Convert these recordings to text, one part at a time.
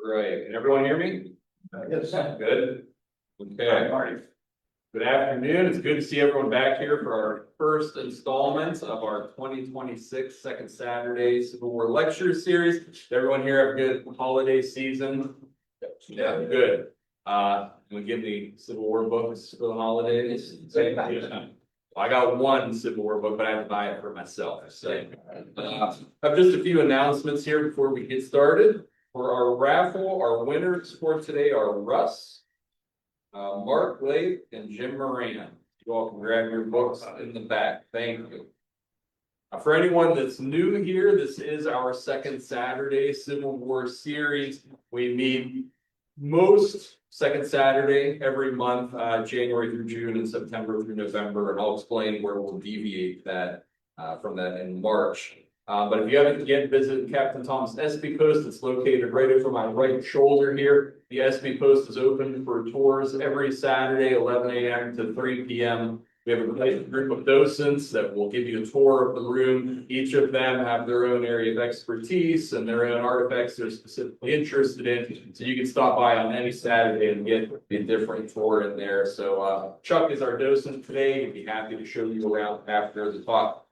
Right, can everyone hear me? Yes. Good. Okay. Good afternoon. It's good to see everyone back here for our first installment of our 2026 Second Saturday Civil War Lecture Series. Did everyone here have a good holiday season? Yeah, good. We get the Civil War books for the holidays. Yeah. I got one Civil War book, but I have to buy it for myself. So, I have just a few announcements here before we get started. For our raffle, our winners for today are Russ, Mark Lake, and Jim Moran. You all can grab your books in the back. Thank you. For anyone that's new here, this is our second Saturday Civil War series. We meet most second Saturday every month, January through June and September through November, and I'll explain where we'll deviate that from that in March. But if you haven't yet visited Captain Thomas Espy Post, it's located right over my right shoulder here. The Espy Post is open for tours every Saturday, 11 a.m. to 3 p.m. We have a group of docents that will give you a tour of the room. Each of them have their own area of expertise and their own artifacts they're specifically interested in. So you can stop by on any Saturday and get a different tour in there. So Chuck is our docent today. He'd be happy to show you around after the talk.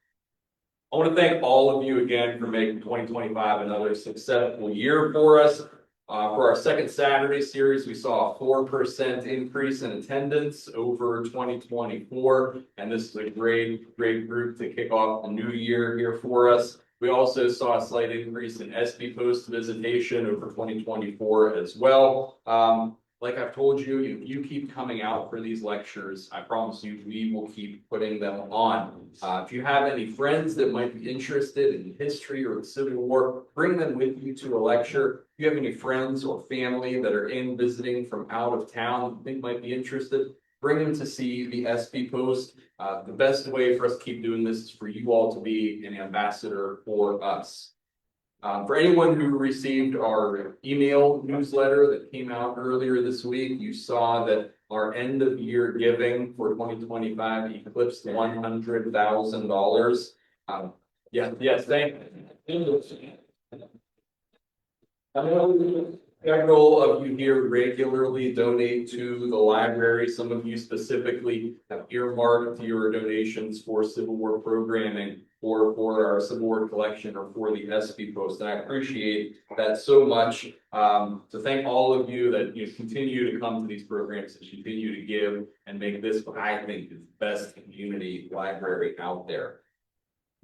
I want to thank all of you again for making 2025 another successful year for us. For our second Saturday series, we saw a 4% increase in attendance over 2024, and this is a great group to kick off the new year here for us. We also saw a slight increase in Espy Post visitation over 2024 as well. Like I've told you, if you keep coming out for these lectures, I promise you, we will keep putting them on. If you have any friends that might be interested in history or the Civil War, bring them with you to a lecture. If you have any friends or family that are visiting from out of town you think might be interested, bring them to see the Espy Post. The best way for us to keep doing this is for you all to be an ambassador for us. For anyone who received our email newsletter that came out earlier this week, you saw that our end of year giving for 2025 eclipsed $100,000. Yes, thank you. Several of you here regularly donate to the library. Some of you specifically have earmarked your donations for Civil War programming or for our Civil War collection or for the Espy Post. And I appreciate that so much. To thank all of you that continue to come to these programs and continue to give and make this what I think is the best community library out there.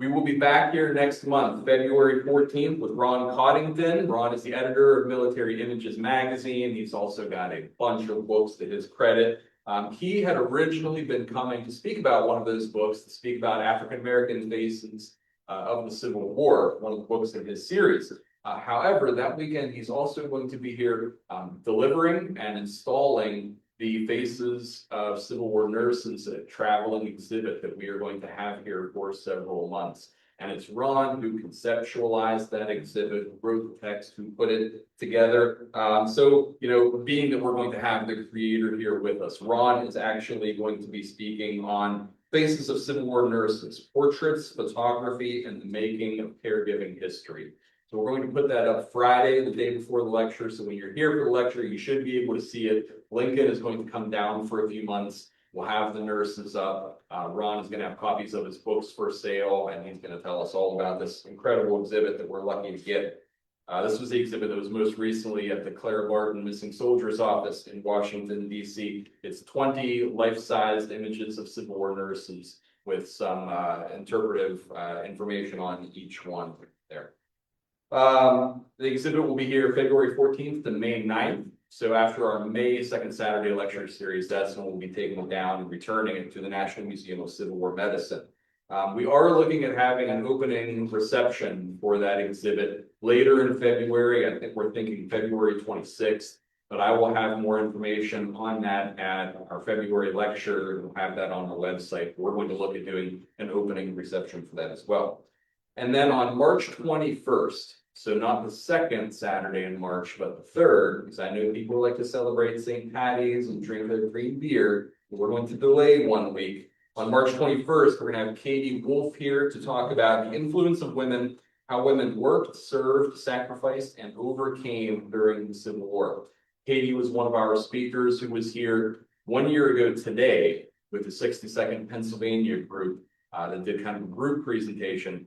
We will be back here next month, February 14th, with Ron Coddington. Ron is the editor of Military Images magazine. He's also got a bunch of books to his credit. He had originally been coming to speak about one of those books, to speak about African-American faces of the Civil War, one of the books in his series. However, that weekend, he's also going to be here delivering and installing the Faces of Civil War Nurses, a traveling exhibit that we are going to have here for several months. And it's Ron who conceptualized that exhibit, who wrote the text, who put it together. So, being that we're going to have the creator here with us, Ron is actually going to be speaking on Faces of Civil War Nurses, portraits, photography, and the making of caregiving history. So we're going to put that up Friday, the day before the lecture. So when you're here for the lecture, you should be able to see it. Lincoln is going to come down for a few months. We'll have the nurses up. Ron is going to have copies of his books for sale, and he's going to tell us all about this incredible exhibit that we're lucky to get. This was the exhibit that was most recently at the Clara Barton Missing Soldiers office in Washington, D.C. It's 20 life-sized images of Civil War nurses with some interpretive information on each one there. The exhibit will be here February 14th to May 9th. So after our May second Saturday lecture series, that's when we'll be taking it down and returning it to the National Museum of Civil War Medicine. We are looking at having an opening reception for that exhibit later in February. I think we're thinking February 26th, but I will have more information on that at our February lecture. We'll have that on the website. We're going to look at doing an opening reception for that as well. And then on March 21st, so not the second Saturday in March, but the third, because I know people like to celebrate St. Patty's and drink their green beer. We're going to delay 1 week. On March 21st, we're going to have Katie Wolf here to talk about the influence of women how women worked, served, sacrificed, and overcame during the Civil War. Katie was one of our speakers who was here 1 year ago today with the 62nd Pennsylvania group that did kind of a group presentation.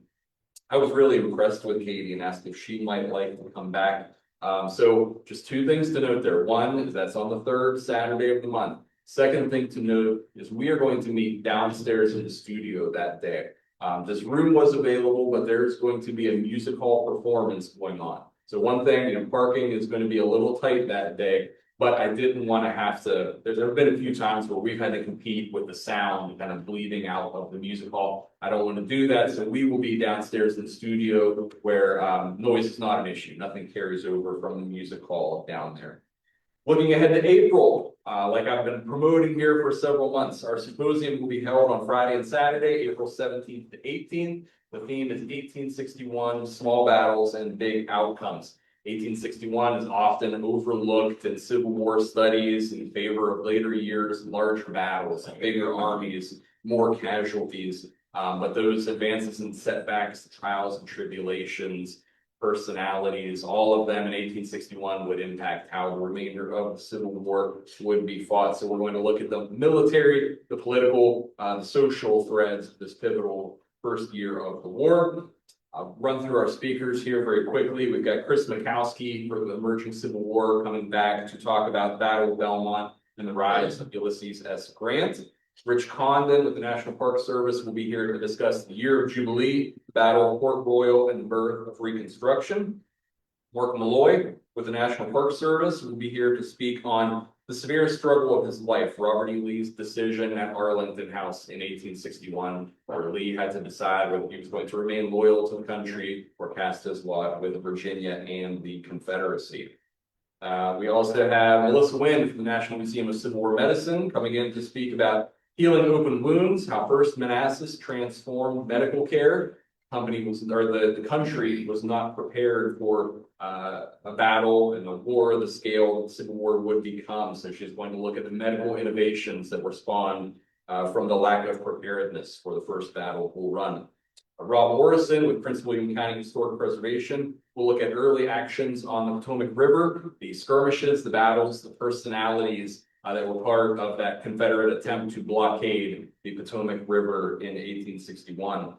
I was really impressed with Katie and asked if she might like to come back. So just two things to note there. One is that's on the third Saturday of the month. Second thing to note is we are going to meet downstairs in the studio that day. This room was available, but there's going to be a music hall performance going on. So one thing, parking is going to be a little tight that day, but I didn't want to have to, there have been a few times where we've had to compete with the sound kind of bleeding out of the music hall. I don't want to do that, so we will be downstairs in the studio where noise is not an issue. Nothing carries over from the music hall down there. Looking ahead to April, like I've been promoting here for several months, our symposium will be held on Friday and Saturday, April 17th to 18th. The theme is 1861, small battles and big outcomes. 1861 is often overlooked in Civil War studies in favor of later years, larger battles, bigger armies, more casualties. But those advances and setbacks, trials and tribulations, personalities, all of them in 1861 would impact how the remainder of the Civil War would be fought. So we're going to look at the military, the political, the social threads of this pivotal first year of the war. I'll run through our speakers here very quickly. We've got Chris Mikowski for the emerging Civil War coming back to talk about the Battle of Belmont and the rise of Ulysses S. Grant. Rich Condon with the National Park Service will be here to discuss the Year of Jubilee, the Battle of Port Royal, and the birth of Reconstruction. Mark Malloy with the National Park Service will be here to speak on the severe struggle of his life, Robert E. Lee's decision at Arlington House in 1861, where Lee had to decide whether he was going to remain loyal to the country or cast his lot with Virginia and the Confederacy. We also have Melissa Wynn from the National Museum of Civil War Medicine coming in to speak about healing open wounds, how First Manassas transformed medical care. The country was not prepared for a battle and a war of the scale the Civil War would become. So she's going to look at the medical innovations that were spawned from the lack of preparedness for the first battle of Bull Run. Rob Morrison with Prince William County Historic Preservation will look at early actions on the Potomac River, the skirmishes, the battles, the personalities that were part of that Confederate attempt to blockade the Potomac River in 1861.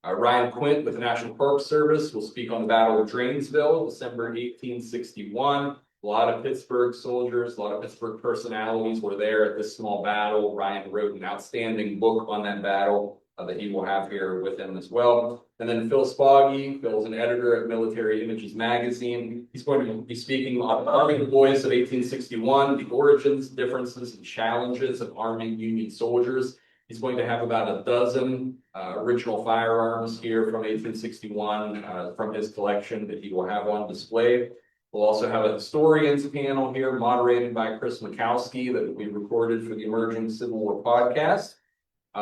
Ryan Quint with the National Park Service will speak on the Battle of Drainesville, December 1861. A lot of Pittsburgh soldiers, a lot of Pittsburgh personalities were there at this small battle. Ryan wrote an outstanding book on that battle that he will have here with him as well. And then Phil Spoggy. Phil's an editor at Military Images magazine. He's going to be speaking on arming the boys of 1861, the origins, differences, and challenges of arming Union soldiers. He's going to have about a dozen original firearms here from 1861 from his collection that he will have on display. We'll also have a historians panel here moderated by Chris Mikowski that we recorded for the Emerging Civil War podcast.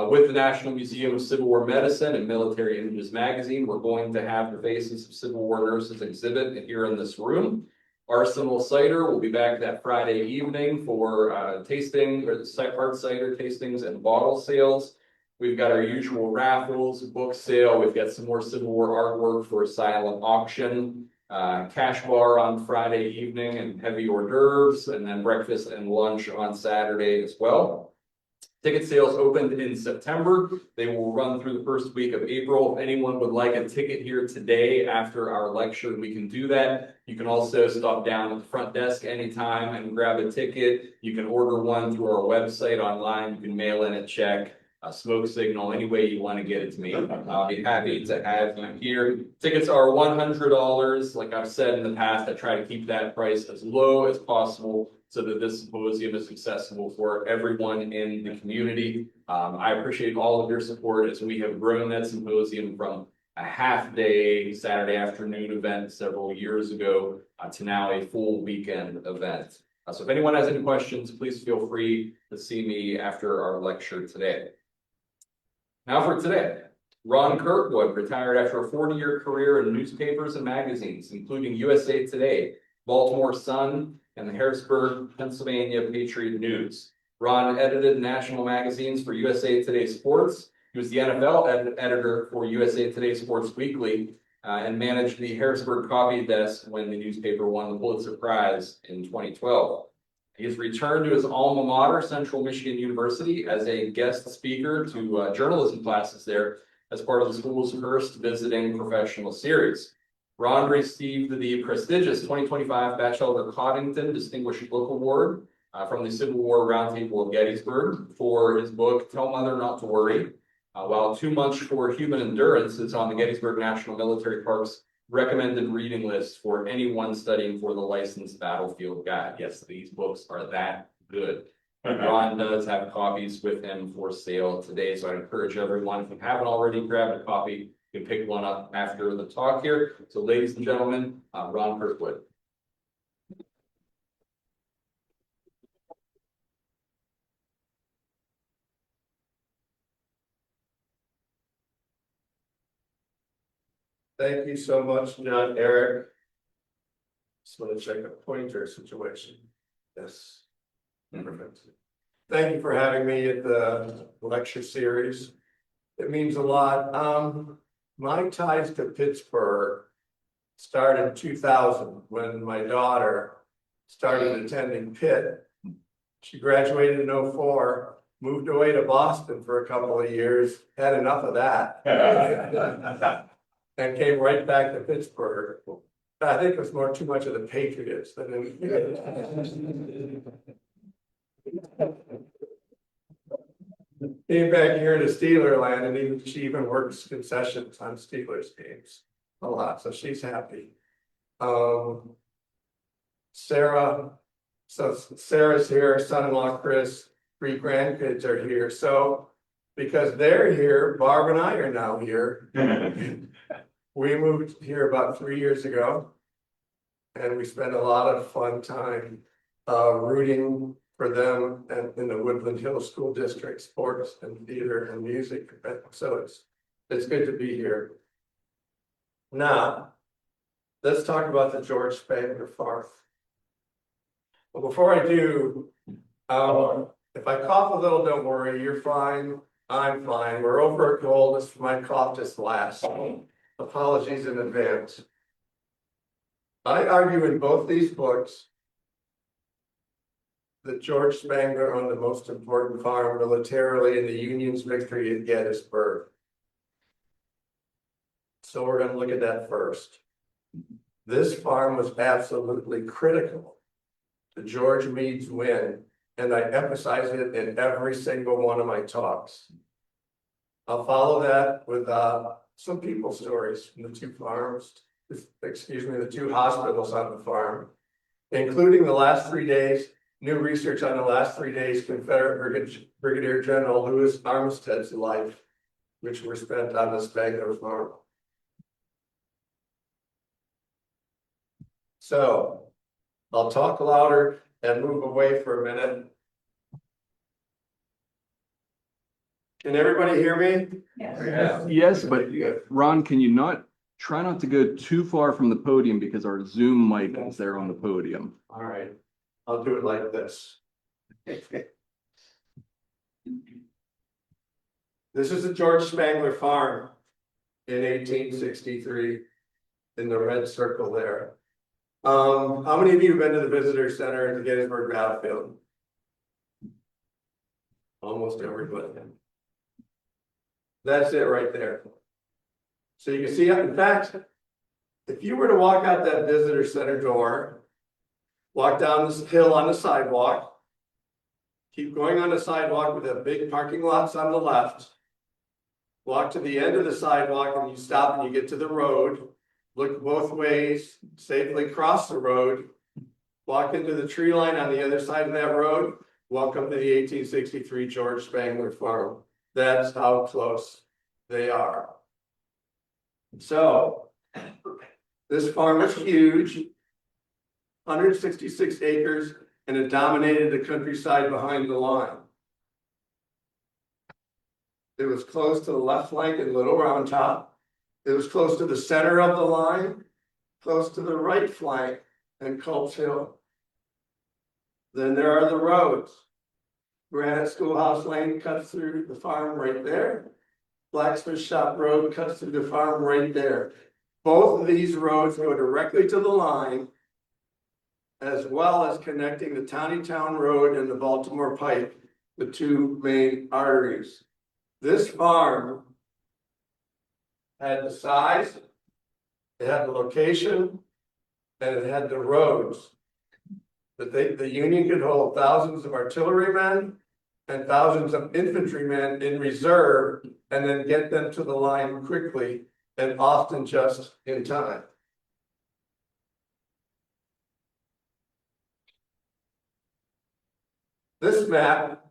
With the National Museum of Civil War Medicine and Military Images magazine, we're going to have the Faces of Civil War Nurses exhibit here in this room. Arsenal Cider will be back that Friday evening for tasting, or the hard cider tastings and bottle sales. We've got our usual raffles, book sale. We've got some more Civil War artwork for a silent auction, cash bar on Friday evening and heavy hors d'oeuvres, and then breakfast and lunch on Saturday as well. Ticket sales opened in September. They will run through the first week of April. If anyone would like a ticket here today after our lecture, we can do that. You can also stop down at the front desk anytime and grab a ticket. You can order one through our website online. You can mail in a check, a smoke signal, any way you want to get it to me. I'll be happy to have you here. Tickets are $100. Like I've said in the past, I try to keep that price as low as possible so that this symposium is accessible for everyone in the community. I appreciate all of your support as we have grown that symposium from a half-day Saturday afternoon event several years ago to now a full weekend event. So if anyone has any questions, please feel free to see me after our lecture today. Now for today, Ron Kirkwood retired after a 40-year career in newspapers and magazines, including USA Today, Baltimore Sun, and the Harrisburg, Pennsylvania Patriot News. Ron edited national magazines for USA Today Sports. He was the NFL editor for USA Today Sports Weekly. and managed the Harrisburg coffee desk when the newspaper won the Pulitzer Prize in 2012. He has returned to his alma mater, Central Michigan University, as a guest speaker to journalism classes there as part of the school's first visiting professional series. Ron received the prestigious 2025 Batchelder Coddington Distinguished Book Award from the Civil War Roundtable of Gettysburg for his book, Tell Mother Not to Worry. While Too Much for Human Endurance is on the Gettysburg National Military Park's recommended reading list for anyone studying for the licensed battlefield guide. Yes, these books are that good. Ron does have copies with him for sale today, so I encourage everyone, if you haven't already grabbed a copy, you can pick one up after the talk here. So ladies and gentlemen, Ron Kirkwood. Thank you so much, John, Eric. Just want to check a pointer situation. Yes. Perfect. Thank you for having me at the lecture series. It means a lot. My ties to Pittsburgh started in 2000 when my daughter started attending Pitt. She graduated in 04, moved away to Boston for a couple of years, had enough of that. And came right back to Pittsburgh. I think it was more too much of the Patriots than anything. Came back here to Steeler land, and she even works concessions on Steelers games a lot, so she's happy. Sarah's here, son-in-law Chris, 3 grandkids are here. So because they're here, Barb and I are now here. We moved here about 3 years ago, and we spent a lot of fun time rooting for them and in the Woodland Hills School District, sports and theater and music. So it's good to be here. Now, let's talk about the George Spangler Farm. Well, before I do, if I cough a little, don't worry, you're fine, I'm fine. We're over a cold, this might cough just last. Apologies in advance. I argue in both these books that George Spangler owned the most important farm militarily in the Union's victory at Gettysburg. So we're going to look at that first. This farm was absolutely critical to George Meade's win, and I emphasize it in every single one of my talks. I'll follow that with some people stories from the 2 farms, the 2 hospitals on the farm, including the last 3 days, new research on the last 3 days, Confederate Brigadier General Lewis Armistead's life, which were spent on the Spangler Farm. So I'll talk louder and move away for a minute. Can everybody hear me? Yes. Yes, but Ron, can you try not to go too far from the podium because our Zoom mic is there on the podium. All right, I'll do it like this. This is the George Spangler Farm in 1863 in the red circle there. How many of you have been to the visitor center at the Gettysburg Battlefield? Almost everybody. That's it right there. So you can see, in fact, if you were to walk out that visitor center door, walk down this hill on the sidewalk, keep going on the sidewalk with the big parking lots on the left, walk to the end of the sidewalk and you stop and you get to the road, look both ways, safely cross the road, walk into the tree line on the other side of that road, welcome to the 1863 George Spangler Farm. That's how close they are. So, this farm is huge, 166 acres, and it dominated the countryside behind the line. It was close to the left flank in Little Round Top. It was close to the center of the line, close to the right flank and Culp's Hill. Then there are the roads. Granite Schoolhouse Lane cuts through the farm right there. Blacksmith Shop Road cuts through the farm right there. Both of these roads go directly to the line, as well as connecting the Town Road and the Baltimore Pike, the two main arteries. This farm had the size, it had the location, and it had the roads. That the Union could hold thousands of artillerymen and thousands of infantrymen in reserve, and then get them to the line quickly and often just in time. This map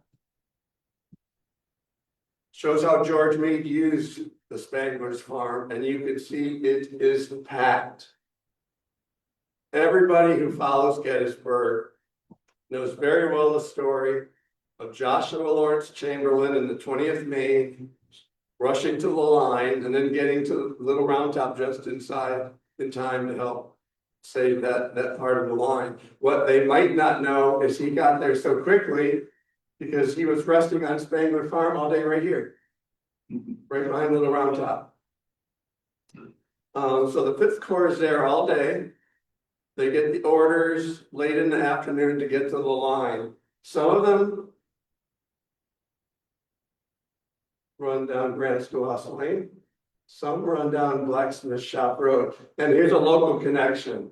shows how George Meade used the Spangler's farm, and you can see it is packed. Everybody who follows Gettysburg knows very well the story of Joshua Lawrence Chamberlain in the 20th Maine rushing to the line and then getting to Little Round Top just inside in time to help save that part of the line. What they might not know is he got there so quickly because he was resting on Spangler Farm all day right here, right behind Little Round Top. So the 5th Corps is there all day. They get the orders late in the afternoon to get to the line. Some of them run down Granite Schoolhouse Lane. Some run down Blacksmith Shop Road. And here's a local connection.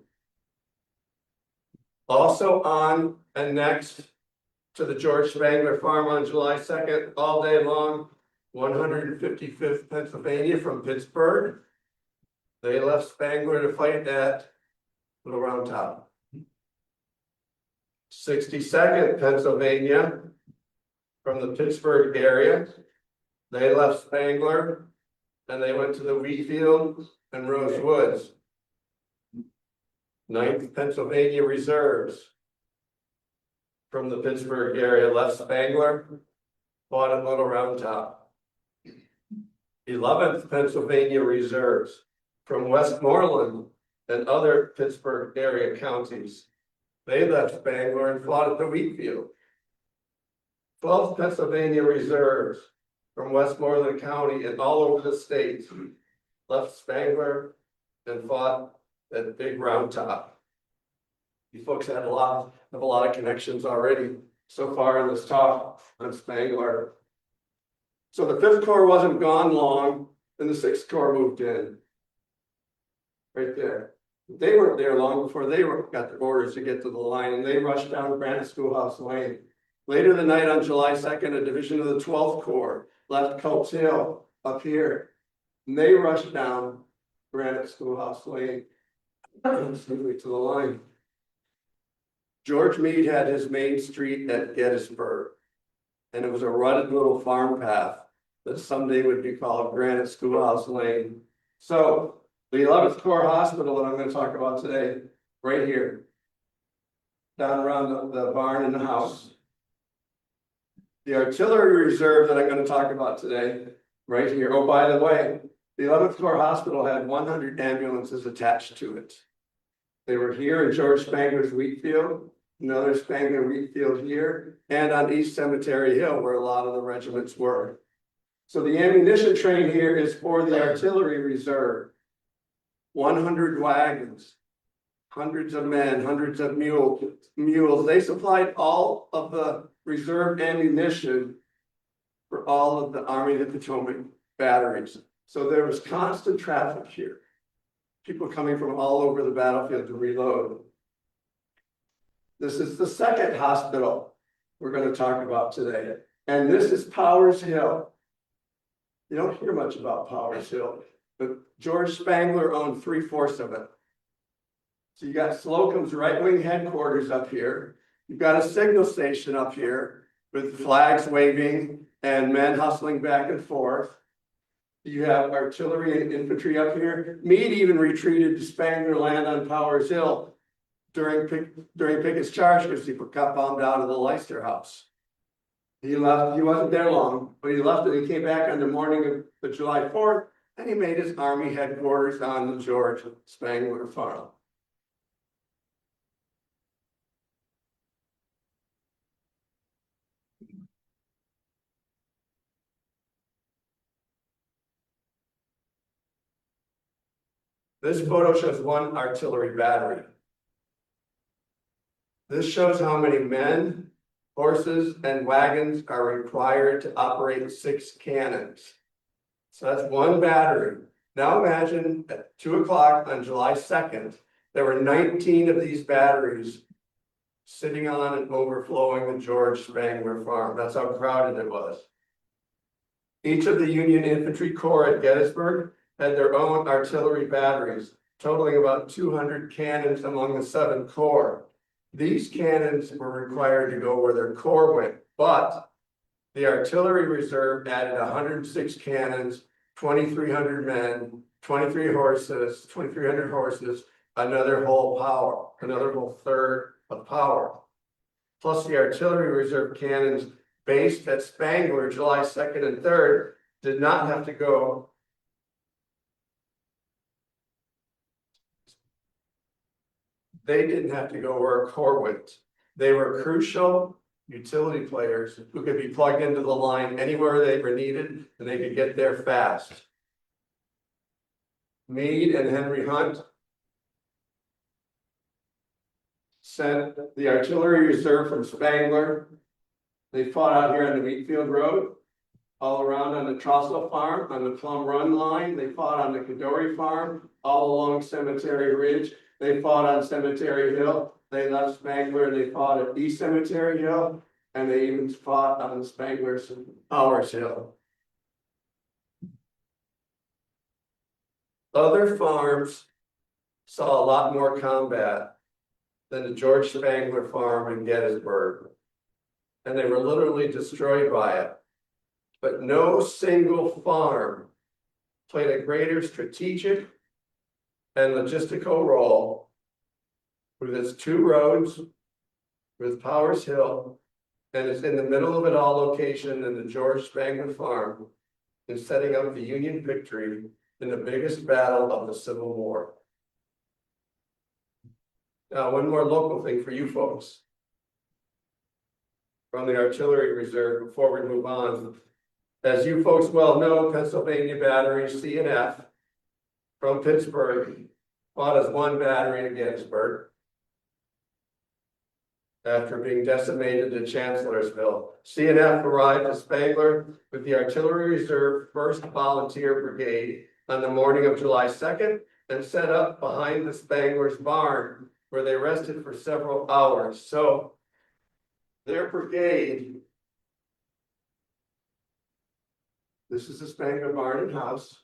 Also on and next to the George Spangler Farm on July 2nd, all day long, 155th Pennsylvania from Pittsburgh. They left Spangler to fight at Little Round Top. 62nd Pennsylvania from the Pittsburgh area. They left Spangler and they went to the wheat field and Rose Woods. 9th Pennsylvania Reserves from the Pittsburgh area left Spangler, fought at Little Round Top. 11th Pennsylvania Reserves from Westmoreland and other Pittsburgh area counties. They left Spangler and fought at the wheat field. 12th Pennsylvania Reserves from Westmoreland County and all over the state left Spangler and fought at Big Round Top. You folks have a lot of connections already so far in this talk on Spangler. So the 5th Corps wasn't gone long, and the 6th Corps moved in. Right there. They weren't there long before they got the orders to get to the line, and they rushed down Granite Schoolhouse Lane. Later the night on July 2nd, a division of the 12th Corps left Culp's Hill up here, and they rushed down Granite Schoolhouse Lane to the line. George Meade had his main street at Gettysburg, and it was a rutted little farm path that someday would be called Granite Schoolhouse Lane. So the 11th Corps Hospital that I'm going to talk about today, right here, down around the barn and the house. The artillery reserve that I'm going to talk about today, right here. Oh, by the way, the 11th Corps Hospital had 100 ambulances attached to it. They were here in George Spangler's wheat field, another Spangler wheat field here, and on East Cemetery Hill, where a lot of the regiments were. So the ammunition train here is for the artillery reserve. 100 wagons, hundreds of men, hundreds of mules. They supplied all of the reserve ammunition for all of the Army of the Potomac batteries. So there was constant traffic here. People coming from all over the battlefield to reload. This is the second hospital we're going to talk about today. And this is Powers Hill. You don't hear much about Powers Hill, but George Spangler owned 3/4 of it. So you got Slocum's right-wing headquarters up here. You've got a signal station up here with flags waving and men hustling back and forth. You have artillery and infantry up here. Meade even retreated to Spangler land on Powers Hill during Pickett's charge because he got bombed out of the Leicester house. He left, he wasn't there long, but he left and he came back on the morning of the July 4th, and he made his army headquarters on the George Spangler Farm. This photo shows one artillery battery. This shows how many men, horses, and wagons are required to operate 6 cannons. So that's one battery. Now imagine at 2 o'clock on July 2nd, there were 19 of these batteries sitting on and overflowing the George Spangler Farm. That's how crowded it was. Each of the Union Infantry Corps at Gettysburg had their own artillery batteries, totaling about 200 cannons among the 7 corps. These cannons were required to go where their corps went, but the artillery reserve added 106 cannons, 2,300 men, 2,300 horses, another whole third of power. Plus the artillery reserve cannons based at Spangler July 2nd and 3rd did not have to go. They didn't have to go where a corps went. They were crucial utility players who could be plugged into the line anywhere they were needed and they could get there fast. Meade and Henry Hunt sent the artillery reserve from Spangler. They fought out here on the Wheatfield Road, all around on the Trossel Farm, on the Plum Run line. They fought on the Cadore Farm, all along Cemetery Ridge. They fought on Cemetery Hill. They left Spangler and they fought at East Cemetery Hill, and they even fought on the Spangler's Powers Hill. Other farms saw a lot more combat than the George Spangler Farm in Gettysburg, and they were literally destroyed by it. But no single farm played a greater strategic and logistical role with its 2 roads, with Powers Hill, and it's in the middle of it all location in the George Spangler Farm in setting up the Union victory in the biggest battle of the Civil War. Now, one more local thing for you folks from the Artillery Reserve before we move on. As you folks well know, Pennsylvania Battery C and F from Pittsburgh fought as one battery in Gettysburg after being decimated at Chancellorsville. C and F arrived at Spangler with the Artillery Reserve 1st Volunteer Brigade on the morning of July 2nd and set up behind the Spangler's barn, where they rested for several hours. So their brigade, this is the Spangler barn and house.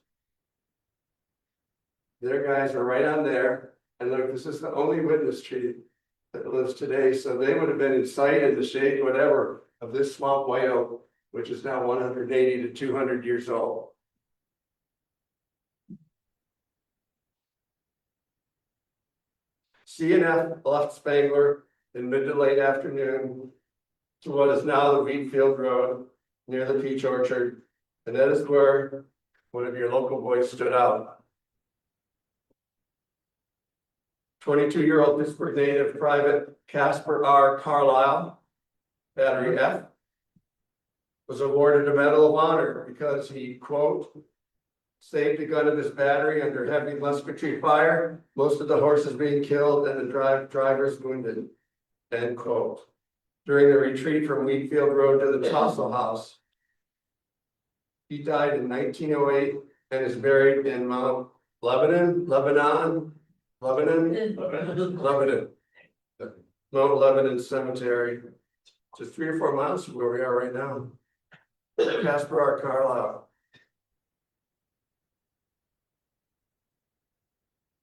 Their guys are right on there. And look, this is the only witness tree that lives today. So they would have been in sight, in the shade, whatever, of this swamp white oak, which is now 180 to 200 years old. C&F left Spangler in mid to late afternoon to what is now the Wheatfield Road near the peach orchard. And that is where one of your local boys stood out. 22-year-old Pittsburgh native Private Casper R. Carlisle, Battery F, was awarded a Medal of Honor because he, quote, saved a gun of his battery under heavy musketry fire, most of the horses being killed and the drivers wounded, end quote. During the retreat from Wheatfield Road to the Tossel House. He died in 1908 and is buried in Mount Lebanon, Mount Lebanon Cemetery, just 3 or 4 miles from where we are right now. Casper R. Carlisle.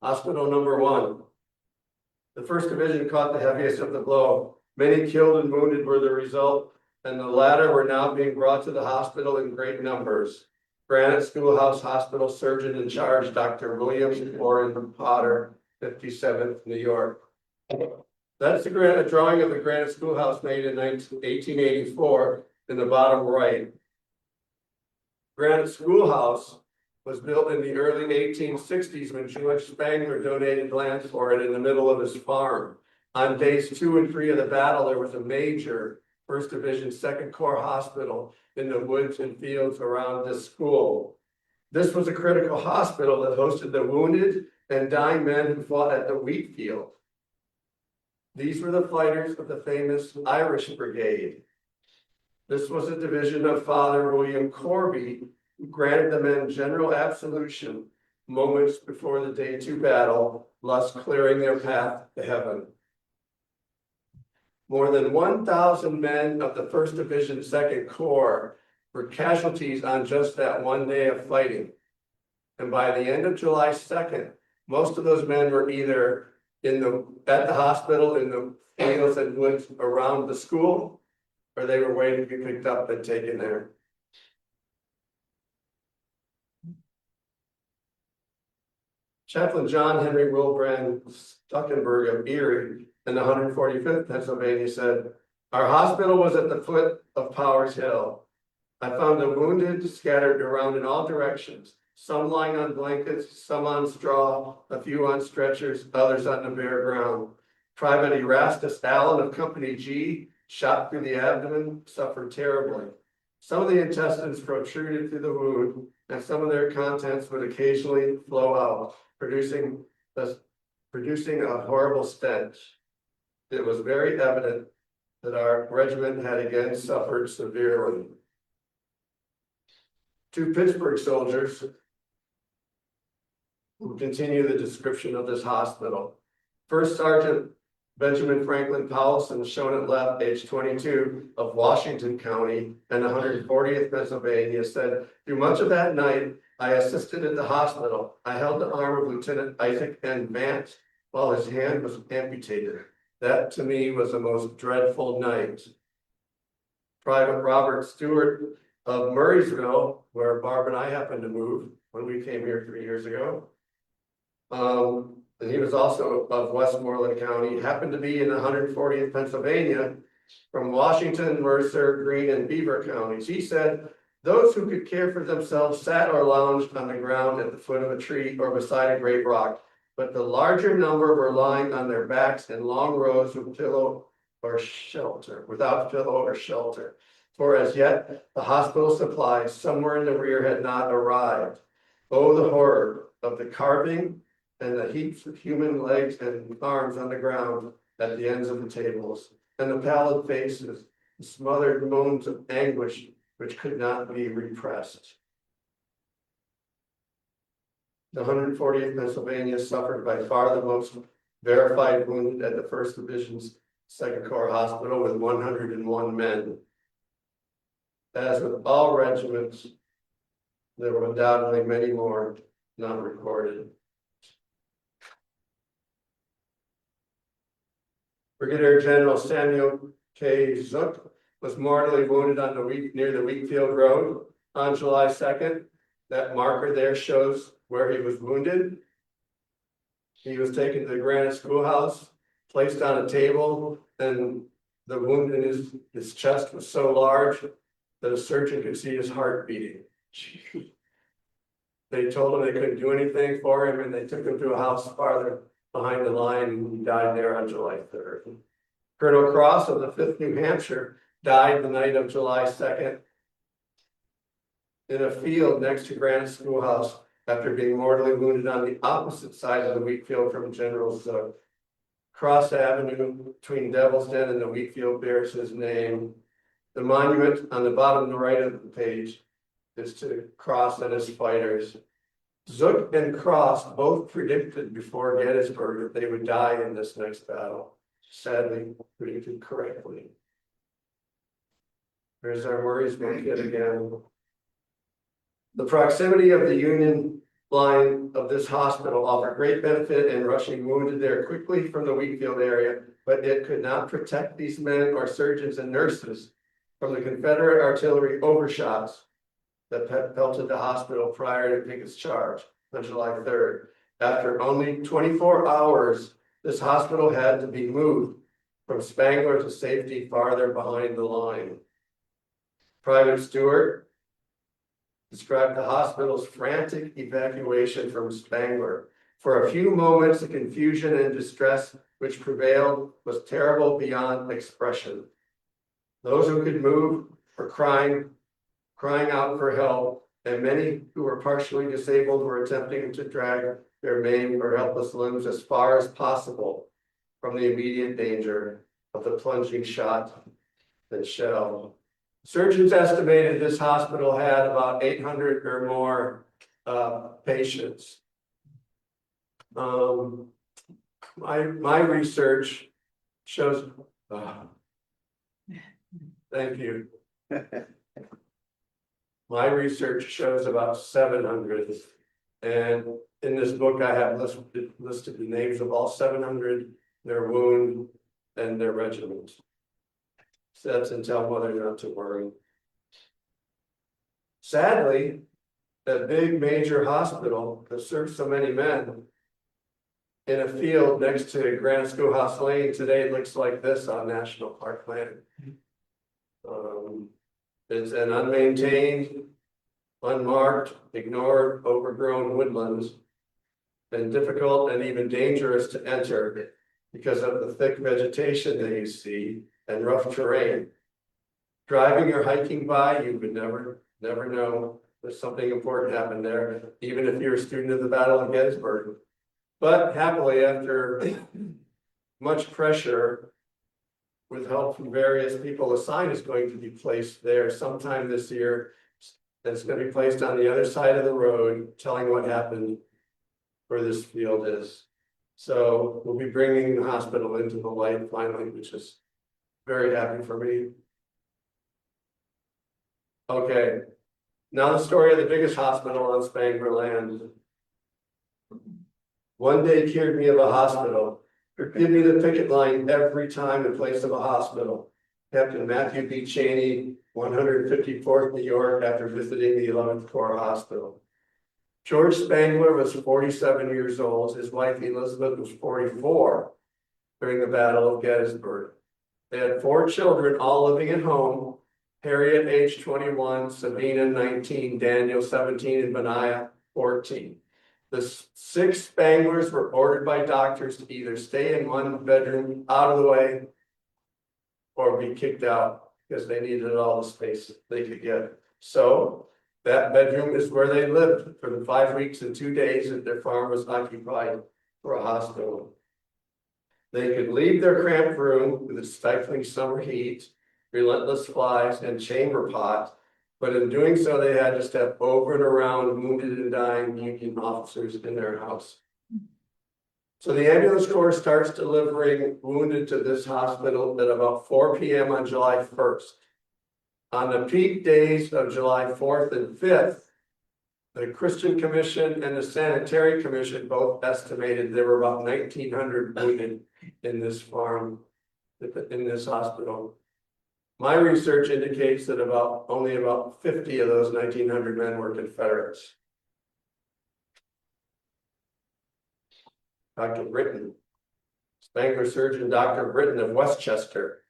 Hospital number 1. The 1st Division caught the heaviest of the blow. Many killed and wounded were the result, and the latter were now being brought to the hospital in great numbers. Granite Schoolhouse Hospital surgeon in charge, Dr. William Warren Potter, 57th, New York. That's a drawing of the Granite Schoolhouse made in 1884 in the bottom right. Granite Schoolhouse was built in the early 1860s when George Spangler donated land for it in the middle of his farm. On days 2 and 3 of the battle, there was a major 1st Division 2nd Corps hospital in the woods and fields around this school. This was a critical hospital that hosted the wounded and dying men who fought at the wheat field. These were the fighters of the famous Irish Brigade. This was a division of Father William Corby, who granted the men general absolution moments before the day to battle, thus clearing their path to heaven. More than 1,000 men of the 1st Division, 2nd Corps were casualties on just that one day of fighting. And by the end of July 2nd, most of those men were either at the hospital, in the fields and woods around the school, or they were waiting to be picked up and taken there. Chaplain John Henry Wilbrand Stuckenberg of Erie in the 145th Pennsylvania said, "Our hospital was at the foot of Powers Hill. I found the wounded scattered around in all directions, some lying on blankets, some on straw, a few on stretchers, others on the bare ground. Private Erastus Allen of Company G, shot through the abdomen, suffered terribly. Some of the intestines protruded through the wound, and some of their contents would occasionally flow out, producing a horrible stench. It was very evident that our regiment had again suffered severely." 2 Pittsburgh soldiers who continue the description of this hospital. First Sergeant Benjamin Franklin Powelson, shown at left, age 22, of Washington County and 140th Pennsylvania, said, "Through much of that night, I assisted at the hospital. I held the arm of Lieutenant Isaac N. Vance while his hand was amputated. That to me was the most dreadful night." Private Robert Stewart of Murrysville, where Barb and I happened to move when we came here 3 years ago. And he was also of Westmoreland County, happened to be in 140th Pennsylvania from Washington, Mercer, Greene, and Beaver counties. He said, "Those who could care for themselves sat or lounged on the ground at the foot of a tree or beside a great rock, but the larger number were lying on their backs in long rows with pillow or shelter, without pillow or shelter. For as yet, the hospital supplies somewhere in the rear had not arrived. Oh, the horror of the carving and the heaps of human legs and arms on the ground at the ends of the tables, and the pallid faces, the smothered moans of anguish which could not be repressed." The 140th Pennsylvania suffered by far the most verified wounded at the 1st Division's 2nd Corps Hospital with 101 men. As with all regiments, there were undoubtedly many more not recorded. Brigadier General Samuel K. Zook was mortally wounded on near the Wheatfield Road on July 2nd. That marker there shows where he was wounded. He was taken to the Granite Schoolhouse, placed on a table, and the wound in his chest was so large that a surgeon could see his heart beating. They told him they couldn't do anything for him, and they took him to a house farther behind the line, and he died there on July 3rd. Colonel Cross of the 5th New Hampshire died the night of July 2nd in a field next to Granite Schoolhouse after being mortally wounded on the opposite side of the wheat field from General Zook. Cross Avenue between Devil's Den and the wheat field bears his name. The monument on the bottom right of the page is to Cross and his fighters. Zook and Cross both predicted before Gettysburg that they would die in this next battle. Sadly, predicted correctly. There's our Murrysville kid again. The proximity of the Union line of this hospital offered great benefit in rushing wounded there quickly from the Wheatfield area, but it could not protect these men or surgeons and nurses from the Confederate artillery overshots that pelted the hospital prior to Pickett's charge on July 3rd. After only 24 hours, this hospital had to be moved from Spangler to safety farther behind the line. Private Stewart described the hospital's frantic evacuation from Spangler. For a few moments, the confusion and distress which prevailed was terrible beyond expression. Those who could move were crying out for help, and many who were partially disabled were attempting to drag their maimed or helpless limbs as far as possible from the immediate danger of the plunging shot and shell. Surgeons estimated this hospital had about 800 or more patients. My research shows, thank you. My research shows about 700, and in this book I have listed the names of all 700, their wound, and their regiments. So that's to tell mother not to worry. Sadly, that big major hospital that serves so many men in a field next to Granite Schoolhouse Lane today looks like this on National Park Land. It's an unmaintained, unmarked, ignored, overgrown woodlands, and difficult and even dangerous to enter because of the thick vegetation that you see and rough terrain. Driving or hiking by, you would never know there's something important happened there, even if you're a student of the Battle of Gettysburg. But happily, after much pressure, with help from various people, a sign is going to be placed there sometime this year. That's going to be placed on the other side of the road, telling what happened where this field is. So we'll be bringing the hospital into the light finally, which is very happy for me. Okay, now the story of the biggest hospital on Spangler land. One day cured me of a hospital. Give me the picket line every time in place of a hospital. Captain Matthew B. Cheney, 154th New York, after visiting the 11th Corps Hospital. George Spangler was 47 years old. His wife Elizabeth was 44 during the Battle of Gettysburg. They had 4 children, all living at home. Harriet, age 21, Sabina, 19, Daniel, 17, and Benaiah, 14. The 6 Spanglers were ordered by doctors to either stay in one bedroom out of the way or be kicked out because they needed all the space they could get. So that bedroom is where they lived for the 5 weeks and 2 days that their farm was occupied for a hospital. They could leave their cramped room with its stifling summer heat, relentless flies, and chamber pot. But in doing so, they had to step over and around wounded and dying Union officers in their house. So the ambulance corps starts delivering wounded to this hospital at about 4 p.m. on July 1st. On the peak days of July 4th and 5th, the Christian Commission and the Sanitary Commission both estimated there were about 1,900 wounded in this farm, in this hospital. My research indicates that only about 50 of those 1,900 men were Confederates. Dr. Britton, Spangler surgeon Dr. Britton of Westchester.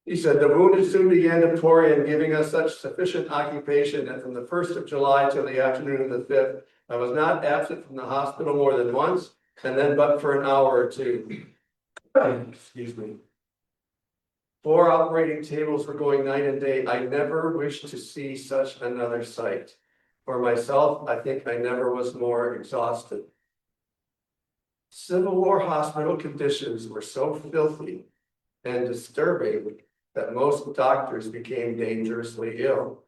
He said, the wounded soon began to pour in, giving us such sufficient occupation that from the 1st of July till the afternoon of the 5th, I was not absent from the hospital more than once, and then but for an hour or two. Excuse me. 4 operating tables were going night and day. I never wished to see such another sight. For myself, I think I never was more exhausted. Civil War hospital conditions were so filthy and disturbing that most doctors became dangerously ill.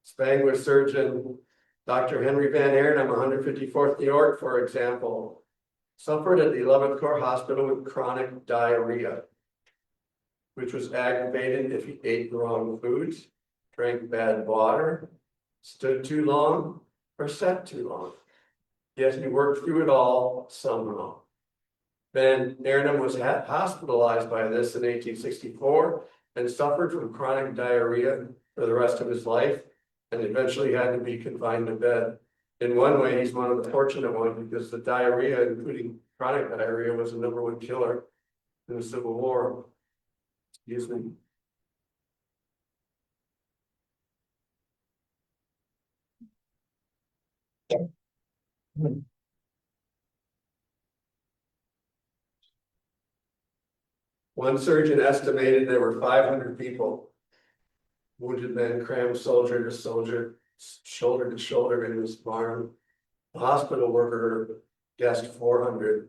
Spangler surgeon Dr. Henry Van Arnhem, 154th New York, for example, suffered at the 11th Corps Hospital with chronic diarrhea, which was aggravated if he ate the wrong foods, drank bad water, stood too long, or sat too long. Yet he worked through it all somehow. Van Arnhem was hospitalized by this in 1864 and suffered from chronic diarrhea for the rest of his life and eventually had to be confined to bed. In one way, he's one of the fortunate ones because the diarrhea, including chronic diarrhea, was the #1 killer in the Civil War. Excuse me. One surgeon estimated there were 500 people, wounded men crammed soldier to soldier, shoulder to shoulder in this barn. The hospital worker guessed 400.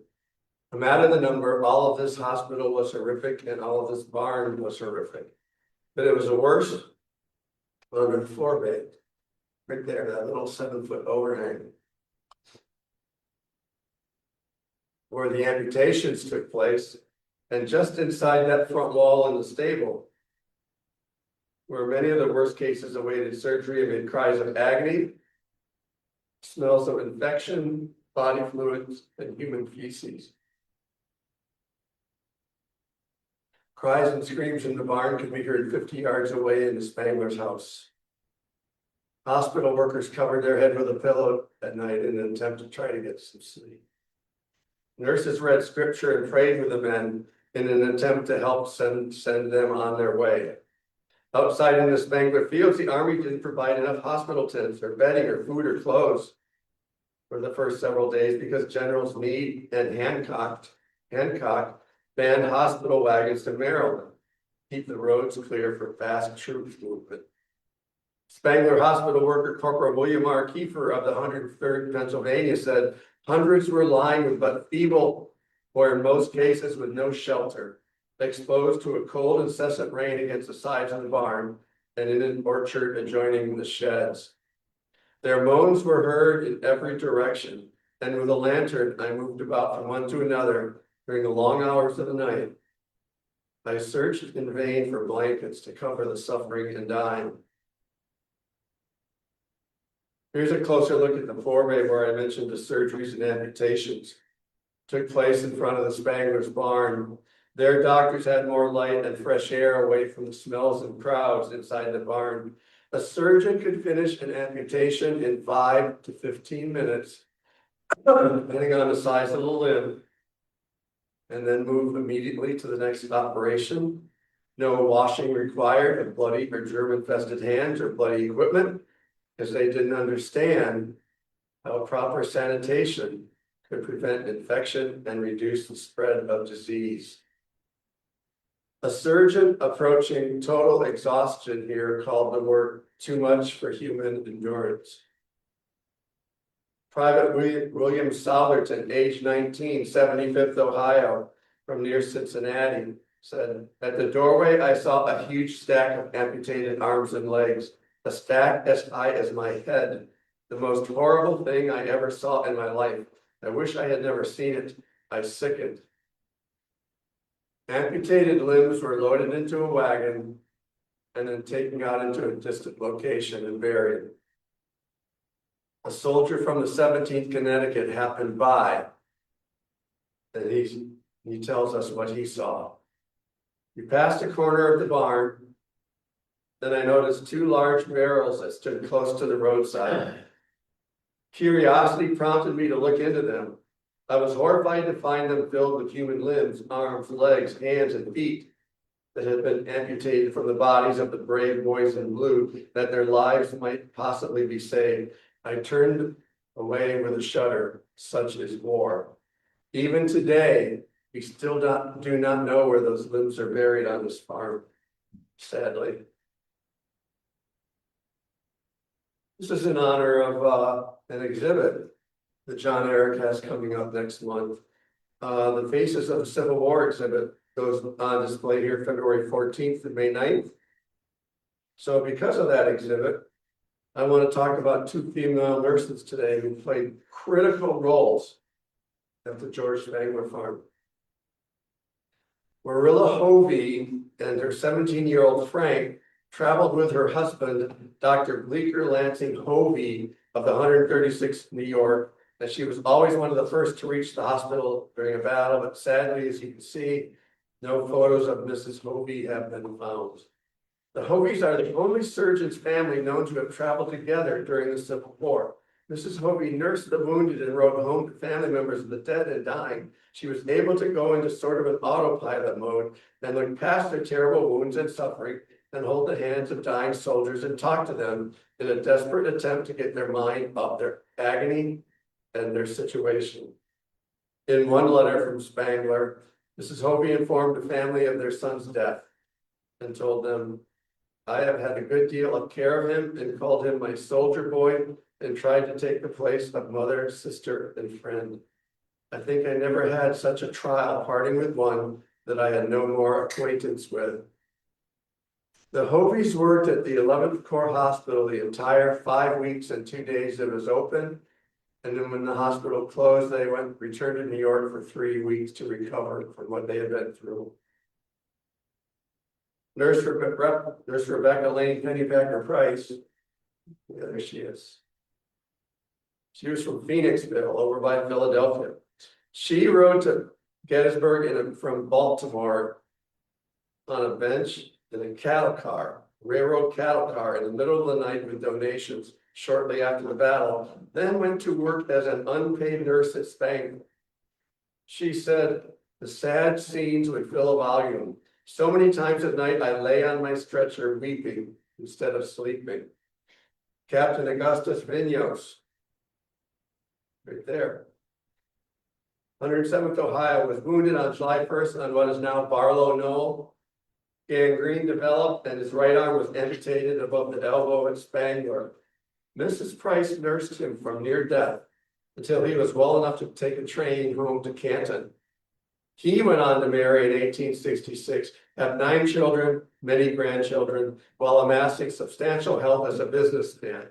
No matter the number, all of this hospital was horrific and all of this barn was horrific. But it was the worst under the floor bay. Right there, that little 7-foot overhang. Where the amputations took place, and just inside that front wall in the stable, where many of the worst cases awaited surgery amid cries of agony, smells of infection, body fluids, and human feces. Cries and screams in the barn could be heard 50 yards away in the Spangler's house. Hospital workers covered their head with a pillow at night in an attempt to try to get some sleep. Nurses read scripture and prayed with the men in an attempt to help send them on their way. Outside in the Spangler fields, the Army didn't provide enough hospital tents or bedding or food or clothes for the first several days because Generals Meade and Hancock banned hospital wagons to Maryland, keep the roads clear for fast troops movement. Spangler hospital worker Corporal William R. Kiefer of the 103rd Pennsylvania said hundreds were lying with but feeble, or in most cases with no shelter, exposed to a cold, incessant rain against the sides of the barn and in an orchard adjoining the sheds. Their moans were heard in every direction, and with a lantern I moved about from one to another during the long hours of the night. I searched in vain for blankets to cover the suffering and dying. Here's a closer look at the forebay where I mentioned the surgeries and amputations. Took place in front of the Spangler's barn. Their doctors had more light and fresh air away from the smells and crowds inside the barn. A surgeon could finish an amputation in 5 to 15 minutes, depending on the size of the limb, and then move immediately to the next operation. No washing required of bloody or germ-infested hands or bloody equipment, because they didn't understand how proper sanitation could prevent infection and reduce the spread of disease. A surgeon approaching total exhaustion here called the work too much for human endurance. Private William Southerton, age 19, 75th Ohio, from near Cincinnati, said, "At the doorway, I saw a huge stack of amputated arms and legs, a stack as high as my head, the most horrible thing I ever saw in my life. I wish I had never seen it. I sickened." Amputated limbs were loaded into a wagon and then taken out into a distant location and buried. A soldier from the 17th Connecticut happened by, and he tells us what he saw. "We passed a corner of the barn. Then I noticed 2 large barrels that stood close to the roadside. Curiosity prompted me to look into them. I was horrified to find them filled with human limbs, arms, legs, hands, and feet that had been amputated from the bodies of the brave boys in blue, that their lives might possibly be saved. I turned away with a shudder. Such is war. Even today, we still do not know where those limbs are buried on this farm, sadly." This is in honor of an exhibit that John Eric has coming up next month. The Faces of the Civil War exhibit goes on display here February 14th and May 9th. So because of that exhibit, I want to talk about 2 female nurses today who played critical roles at the George Spangler Farm. Marilla Hovey and her 17-year-old Frank traveled with her husband, Dr. Bleecker Lansing Hovey of the 136th New York, and she was always one of the first to reach the hospital during a battle, but sadly, as you can see, no photos of Mrs. Hovey have been found. The Hoveys are the only surgeon's family known to have traveled together during the Civil War. Mrs. Hovey nursed the wounded and wrote home to family members of the dead and dying. She was able to go into sort of an autopilot mode and look past their terrible wounds and suffering and hold the hands of dying soldiers and talk to them in a desperate attempt to get their mind off their agony and their situation. In one letter from Spangler, Mrs. Hovey informed the family of their son's death and told them, "I have had a good deal of care of him and called him my soldier boy and tried to take the place of mother, sister, and friend. I think I never had such a trial parting with one that I had no more acquaintance with. The Hovies worked at the 11th Corps Hospital the entire 5 weeks and 2 days it was open. And then when the hospital closed, they returned to New York for 3 weeks to recover from what they had been through. Nurse Rebecca Lane Pennypacker Price. Yeah, there she is. She was from Phoenixville over by Philadelphia. She rode to Gettysburg from Baltimore on a bench in a cattle car, railroad cattle car in the middle of the night with donations shortly after the battle, then went to work as an unpaid nurse at Spangler. She said, the sad scenes would fill a volume. So many times at night, I lay on my stretcher weeping instead of sleeping. Captain Augustus Vinyos, right there. 107th Ohio was wounded on July 1st on what is now Barlow Knoll. Gangrene developed and his right arm was amputated above the elbow at Spangler. Mrs. Price nursed him from near death until he was well enough to take a train home to Canton. He went on to marry in 1866, have 9 children, many grandchildren, while amassing substantial health as a businessman.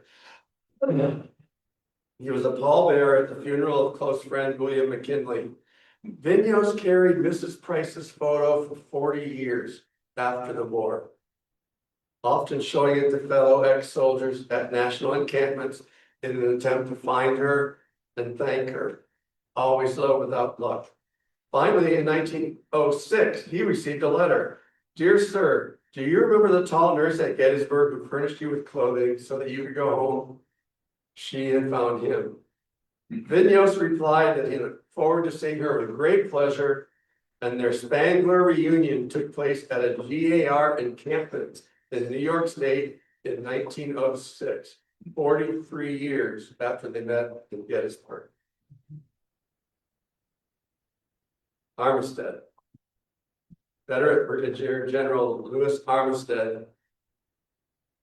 He was a pallbearer at the funeral of close friend William McKinley. Vinyos carried Mrs. Price's photo for 40 years after the war, often showing it to fellow ex-soldiers at national encampments in an attempt to find her and thank her, always though without luck. Finally, in 1906, he received a letter. Dear sir, do you remember the tall nurse at Gettysburg who furnished you with clothing so that you could go home? She had found him. Vinyos replied that he looked forward to seeing her with great pleasure, and their Spangler reunion took place at a GAR encampment in New York State in 1906, 43 years after they met in Gettysburg. Armistead. Veteran Brigadier General Louis Armistead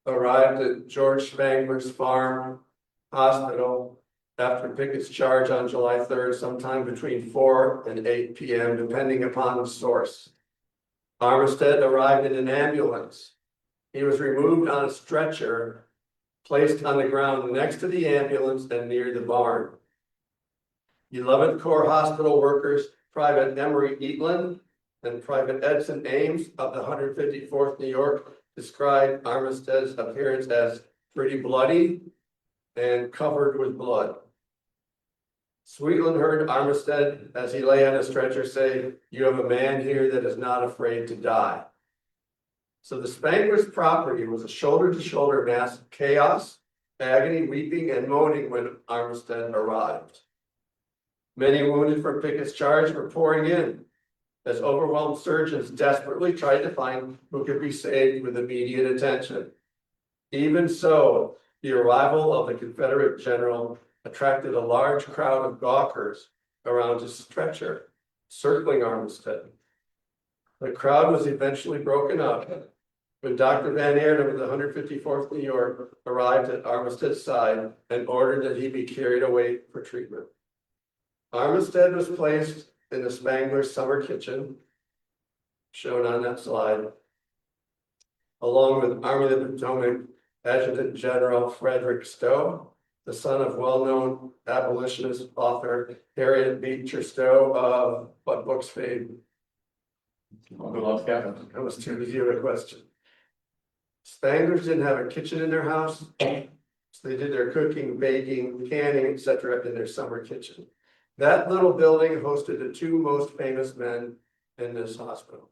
arrived at George Spangler's Farm Hospital after Pickett's charge on July 3rd, sometime between 4 and 8 p.m., depending upon the source. Armistead arrived in an ambulance. He was removed on a stretcher, placed on the ground next to the ambulance and near the barn. 11th Corps Hospital workers, Private Emery Eatland and Private Edson Ames of the 154th New York described Armistead's appearance as pretty bloody and covered with blood. Sweetland heard Armistead as he lay on a stretcher say, "You have a man here that is not afraid to die." So the Spangler's property was a shoulder-to-shoulder mass of chaos, agony, weeping, and moaning when Armistead arrived. Many wounded from Pickett's charge were pouring in, as overwhelmed surgeons desperately tried to find who could be saved with immediate attention. Even so, the arrival of the Confederate general attracted a large crowd of gawkers around his stretcher, circling Armistead. The crowd was eventually broken up when Dr. Van Aerden of the 154th New York arrived at Armistead's side and ordered that he be carried away for treatment. Armistead was placed in the Spangler summer kitchen, shown on that slide, along with Army of the Potomac Adjutant General Frederick Stowe, the son of well-known abolitionist author Harriet Beecher Stowe of what book's fame? That was too easy of a question. Spanglers didn't have a kitchen in their house, so they did their cooking, baking, canning, etc. in their summer kitchen. That little building hosted the 2 most famous men in this hospital.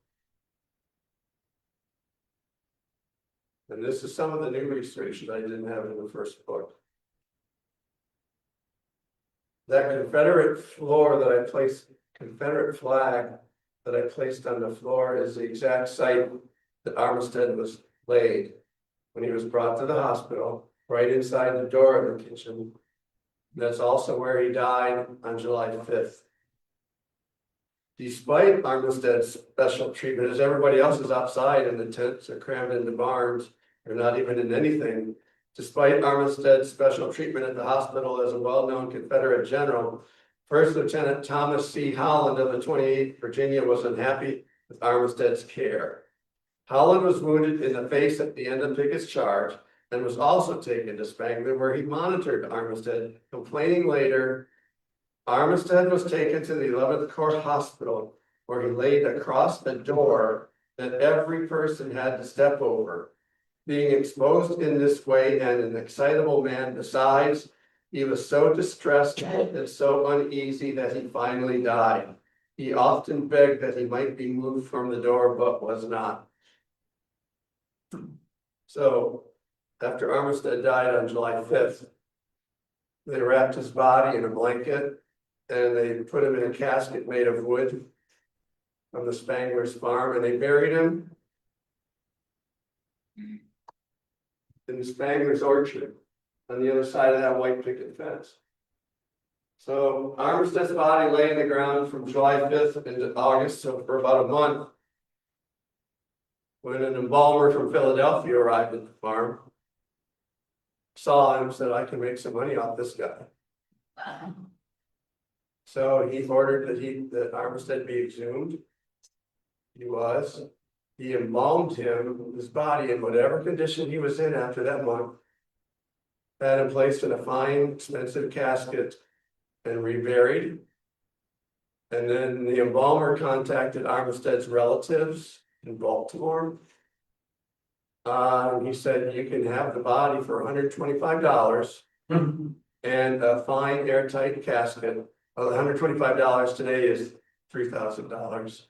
And this is some of the new research that I didn't have in the first book. That Confederate floor that I placed, Confederate flag that I placed on the floor is the exact site that Armistead was laid when he was brought to the hospital, right inside the door of the kitchen. That's also where he died on July 5th. Despite Armistead's special treatment, as everybody else is outside and the tents are crammed into barns, they're not even in anything, Despite Armistead's special treatment at the hospital as a well-known Confederate general, First Lieutenant Thomas C. Holland of the 28th Virginia was unhappy with Armistead's care. Holland was wounded in the face at the end of Pickett's charge and was also taken to Spangler, where he monitored Armistead, complaining later. Armistead was taken to the 11th Corps Hospital, where he laid across the door that every person had to step over. Being exposed in this way and an excitable man besides, he was so distressed and so uneasy that he finally died. He often begged that he might be moved from the door, but was not. So, after Armistead died on July 5th, they wrapped his body in a blanket and they put him in a casket made of wood from the Spangler's farm, and they buried him in the Spangler's orchard on the other side of that white picket fence. So Armistead's body lay in the ground from July 5th into August, so for about a month. When an embalmer from Philadelphia arrived at the farm, saw him, said, "I can make some money off this guy." So he ordered that Armistead be exhumed. He was. He embalmed him, his body, in whatever condition he was in after that month. Had him placed in a fine, expensive casket and reburied. And then the embalmer contacted Armistead's relatives in Baltimore. He said, "You can have the body for $125 and a fine airtight casket." Well, $125 today is $3,000.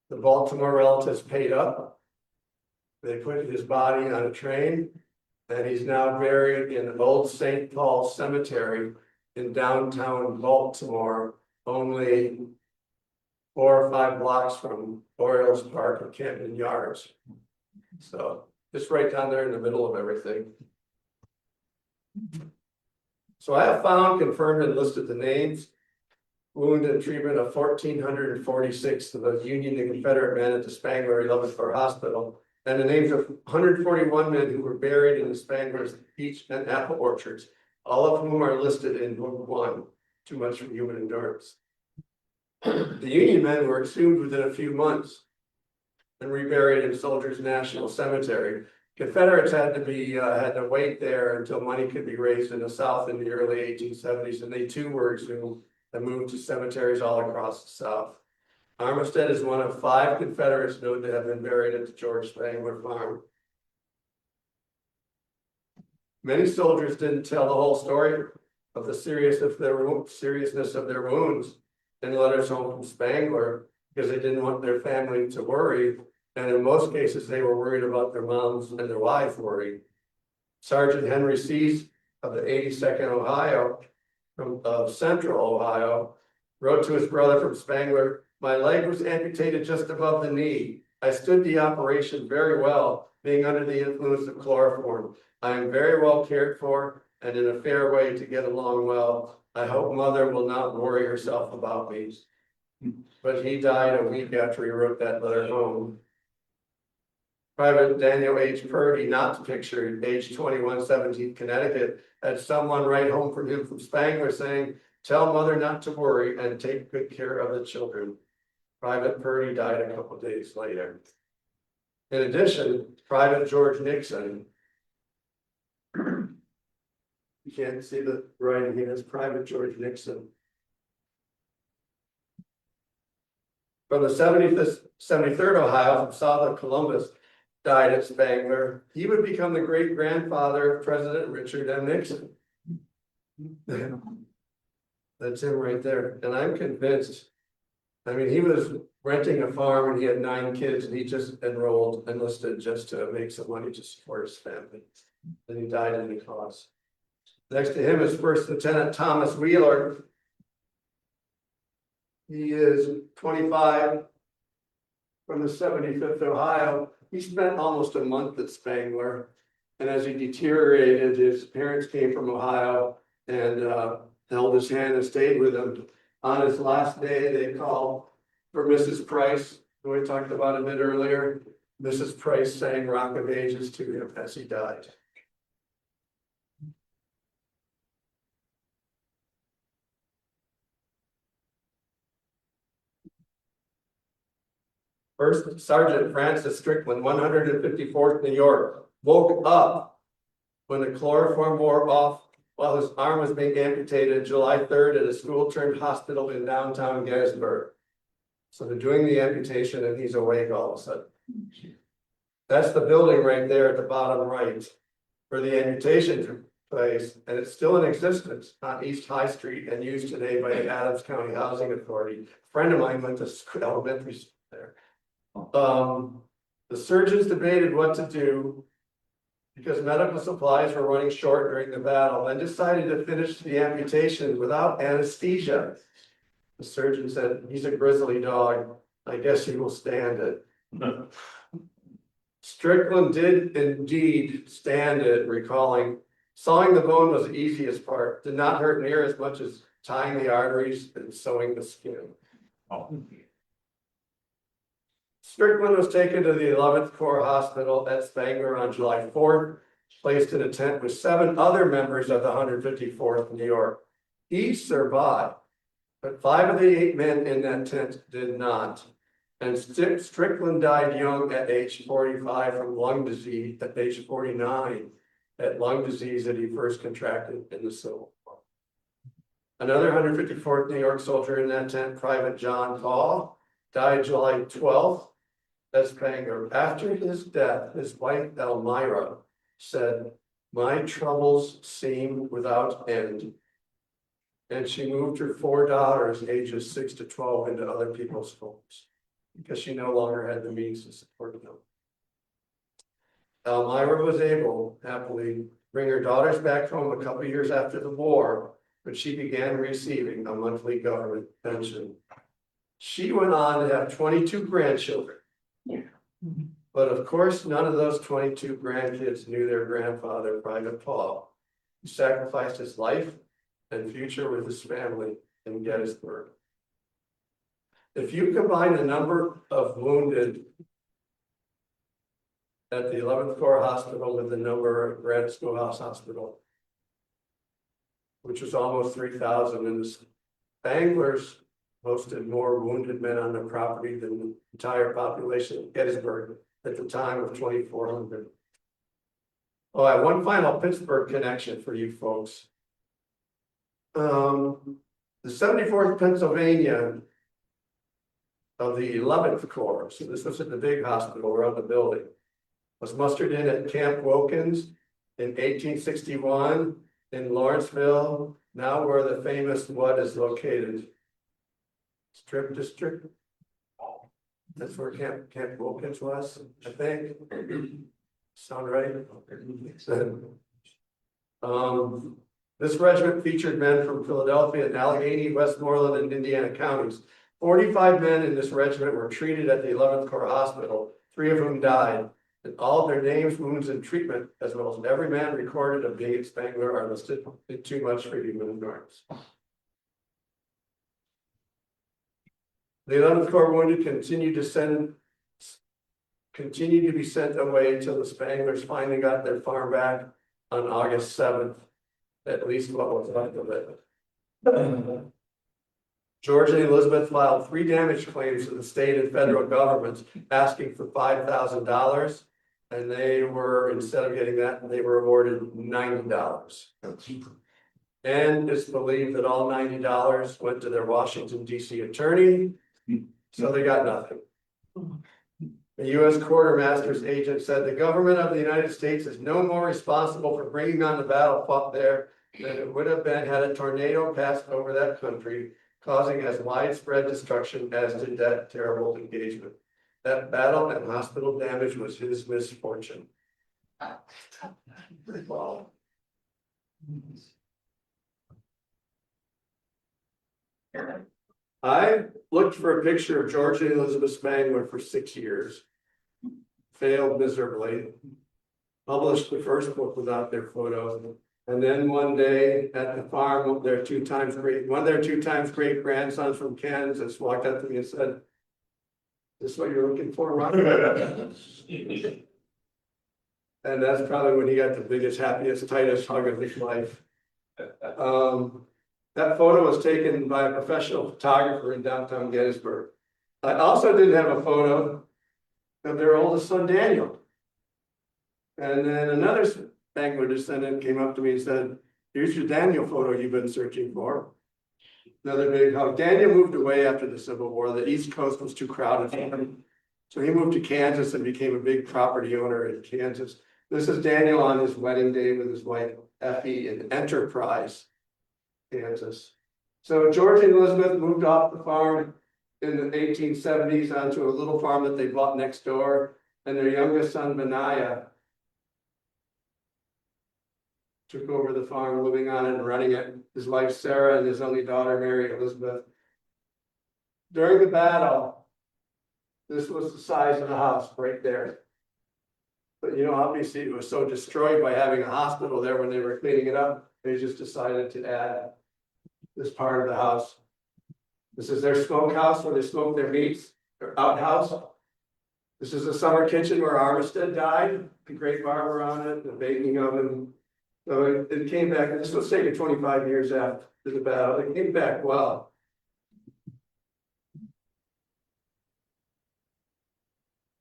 The Baltimore relatives paid up. They put his body on a train, and he's now buried in Old St. Paul Cemetery in downtown Baltimore, only 4 or 5 blocks from Orioles Park and Camden Yards. So just right down there in the middle of everything. So I have found, confirmed, and listed the names, wound and treatment of 1,446 of the Union and Confederate men at the Spangler 11th Corps Hospital, and the names of 141 men who were buried in the Spangler's peach and apple orchards, all of whom are listed in Book 1, Too Much for Human Endurance. The Union men were exhumed within a few months and reburied in Soldiers National Cemetery. Confederates had to wait there until money could be raised in the South in the early 1870s, and they too were exhumed and moved to cemeteries all across the South. Armistead is one of 5 Confederates known to have been buried at the George Spangler Farm. Many soldiers didn't tell the whole story of the seriousness of their wounds in letters home from Spangler, because they didn't want their family to worry, and in most cases they were worried about their moms and their wife worried. Sergeant Henry Seas of the 82nd Ohio, of Central Ohio, wrote to his brother from Spangler, "My leg was amputated just above the knee. I stood the operation very well, being under the influence of chloroform. I am very well cared for and in a fair way to get along well. I hope mother will not worry herself about me." But he died a week after he wrote that letter home. Private Daniel H. Purdy, not pictured, age 21, 17th Connecticut, had someone write home from him from Spangler saying, "Tell mother not to worry and take good care of the children." Private Purdy died a couple days later. In addition, Private George Nixon, you can't see the writing here, it's Private George Nixon. From the 73rd Ohio, from south of Columbus, died at Spangler. He would become the great grandfather of President Richard M. Nixon. That's him right there. And I'm convinced, I mean, he was renting a farm and he had 9 kids and he just enlisted just to make some money to support his family. And he died in the cause. Next to him is First Lieutenant Thomas Wheeler. He is 25 from the 75th Ohio. He spent almost a month at Spangler. And as he deteriorated, his parents came from Ohio and held his hand and stayed with him. On his last day, they called for Mrs. Price, who we talked about a bit earlier. Mrs. Price sang Rock of Ages to him as he died. First Sergeant Francis Strickland, 154th New York, woke up when the chloroform wore off while his arm was being amputated July 3rd at a school-turned hospital in downtown Gettysburg. So they're doing the amputation and he's awake all of a sudden. That's the building right there at the bottom right where the amputation took place, and it's still in existence on East High Street and used today by the Adams County Housing Authority. A friend of mine went to elementary school there. The surgeons debated what to do because medical supplies were running short during the battle and decided to finish the amputation without anesthesia. The surgeon said, "He's a grizzly dog. I guess he will stand it." Strickland did indeed stand it, recalling, "Sawing the bone was the easiest part, did not hurt near as much as tying the arteries and sewing the skin." Strickland was taken to the 11th Corps Hospital at Spangler on July 4th, placed in a tent with 7 other members of the 154th New York. He survived, but 5 of the 8 men in that tent did not. And Strickland died young at age 45 from lung disease, at age 49, at lung disease that he first contracted in the Civil War. Another 154th New York soldier in that tent, Private John Paul, died July 12th at Spangler. After his death, his wife Elmira said, "My troubles seem without end." And she moved her 4 daughters, ages 6 to 12, into other people's homes because she no longer had the means to support them. Elmira was able, happily, to bring her daughters back home a couple years after the war, but she began receiving a monthly government pension. She went on to have 22 grandchildren. But of course, none of those 22 grandkids knew their grandfather, Private Paul, who sacrificed his life and future with his family in Gettysburg. If you combine the number of wounded at the 11th Corps Hospital with the number at Grant Schoolhouse Hospital, which was almost 3,000, and the Spanglers hosted more wounded men on their property than the entire population of Gettysburg at the time of 2,400. Oh, I have one final Pittsburgh connection for you folks. The 74th Pennsylvania of the 11th Corps, so this was at the big hospital around the building, was mustered in at Camp Wilkins in 1861 in Lawrenceville, now where the famous what is located? Strip District. That's where Camp Wilkins was, I think. Sound right? This regiment featured men from Philadelphia and Allegheny, Westmoreland, and Indiana counties. 45 men in this regiment were treated at the 11th Corps Hospital, 3 of whom died. And all of their names, wounds, and treatment, as well as every man recorded of being at Spangler, are listed in Too Much for Human Endurance. The 11th Corps wounded continued to be sent away until the Spanglers finally got their farm back on August 7th, at least what was left of it. George and Elizabeth filed 3 damage claims to the state and federal governments asking for $5,000, and they were, instead of getting that, they were awarded $90. And it's believed that all $90 went to their Washington, D.C. attorney, so they got nothing. The U.S. quartermaster's agent said the government of the United States is no more responsible for bringing on the battle fought there than it would have been had a tornado passed over that country, causing as widespread destruction as did that terrible engagement. That battle and hospital damage was his misfortune. Wow. I looked for a picture of George and Elizabeth Spangler for 6 years. Failed miserably. Published the first book without their photos. And then one day at the farm, one of their 2 times great grandsons from Kansas walked up to me and said, "Is this what you're looking for, Ron?" And that's probably when he got the biggest, happiest, tightest hug of his life. That photo was taken by a professional photographer in downtown Gettysburg. I also didn't have a photo of their oldest son, Daniel. And then another Spangler descendant came up to me and said, here's your Daniel photo you've been searching for. Another big hug. Daniel moved away after the Civil War. The East Coast was too crowded for him. So he moved to Kansas and became a big property owner in Kansas. This is Daniel on his wedding day with his wife Effie in Enterprise, Kansas. So George and Elizabeth moved off the farm in the 1870s onto a little farm that they bought next door. And their youngest son, Benaiah, took over the farm, living on it and running it. His wife Sarah and his only daughter Mary Elizabeth. During the battle, this was the size of the house right there. But you know, obviously it was so destroyed by having a hospital there when they were cleaning it up, they just decided to add this part of the house. This is their smokehouse where they smoke their meats, their outhouse. This is the summer kitchen where Armistead died, the great barber on it, the baking oven. So it came back, this was taken 25 years after the battle, it came back well.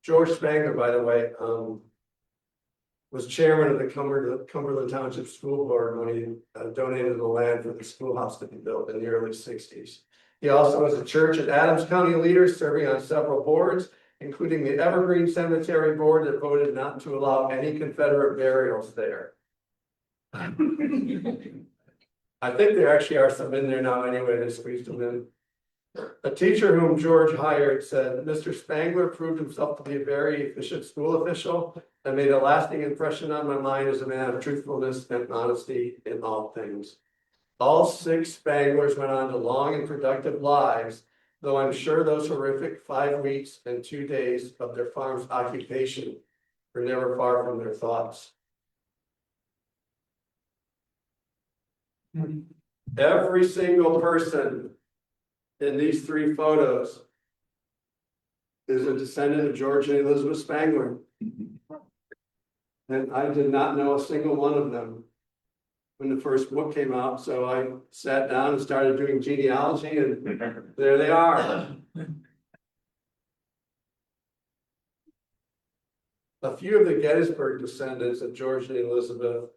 George Spangler, by the way, was chairman of the Cumberland Township School Board when he donated the land for the schoolhouse to be built in the early 60s. He also was a church and Adams County leader, serving on several boards, including the Evergreen Cemetery Board that voted not to allow any Confederate burials there. I think there actually are some in there now anyway, they squeezed them in. A teacher whom George hired said, Mr. Spangler proved himself to be a very efficient school official and made a lasting impression on my mind as a man of truthfulness and honesty in all things. All 6 Spanglers went on to long and productive lives, though I'm sure those horrific 5 weeks and 2 days of their farm's occupation were never far from their thoughts. Every single person in these 3 photos is a descendant of George and Elizabeth Spangler. And I did not know a single one of them when the first book came out, so I sat down and started doing genealogy, and there they are. A few of the Gettysburg descendants of George and Elizabeth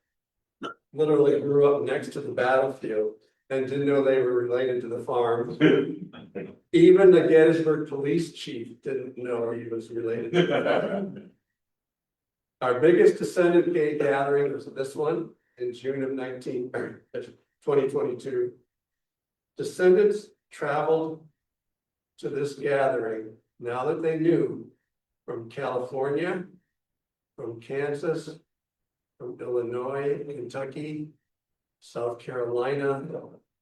literally grew up next to the battlefield and didn't know they were related to the farm. Even the Gettysburg police chief didn't know he was related to the farm. Our biggest descendant gathering was this one in June of 2022. Descendants traveled to this gathering now that they knew from California, from Kansas, from Illinois, Kentucky, South Carolina,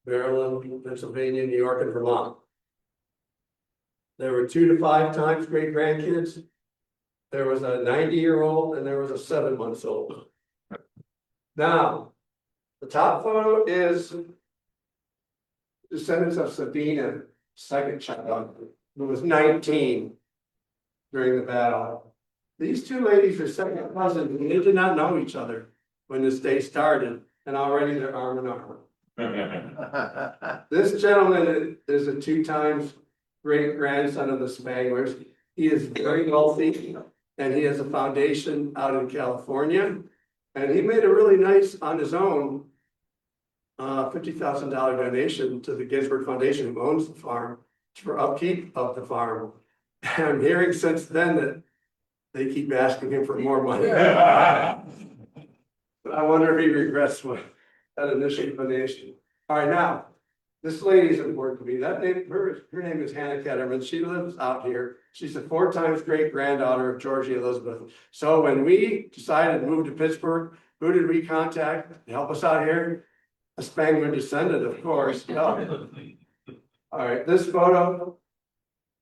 Maryland, Pennsylvania, New York, and Vermont. There were 2 to 5 times great grandkids. There was a 90-year-old and there was a 7-month-old. Now, the top photo is descendants of Sabina, second child, who was 19 during the battle. These 2 ladies are second cousins, and they did not know each other when this day started, and already they're arm in arm. This gentleman is a 2 times great grandson of the Spanglers. He is very wealthy, and he has a foundation out in California. And he made a really nice, on his own, $50,000 donation to the Gettysburg Foundation, who owns the farm, for upkeep of the farm. And I'm hearing since then that they keep asking him for more money. But I wonder if he regrets that initial donation. All right, now, this lady is important to me. Her name is Hannah Ketterman. She lives out here. She's the 4 times great granddaughter of George Elizabeth. So when we decided to move to Pittsburgh, who did we contact to help us out here? A Spangler descendant, of course. All right, this photo,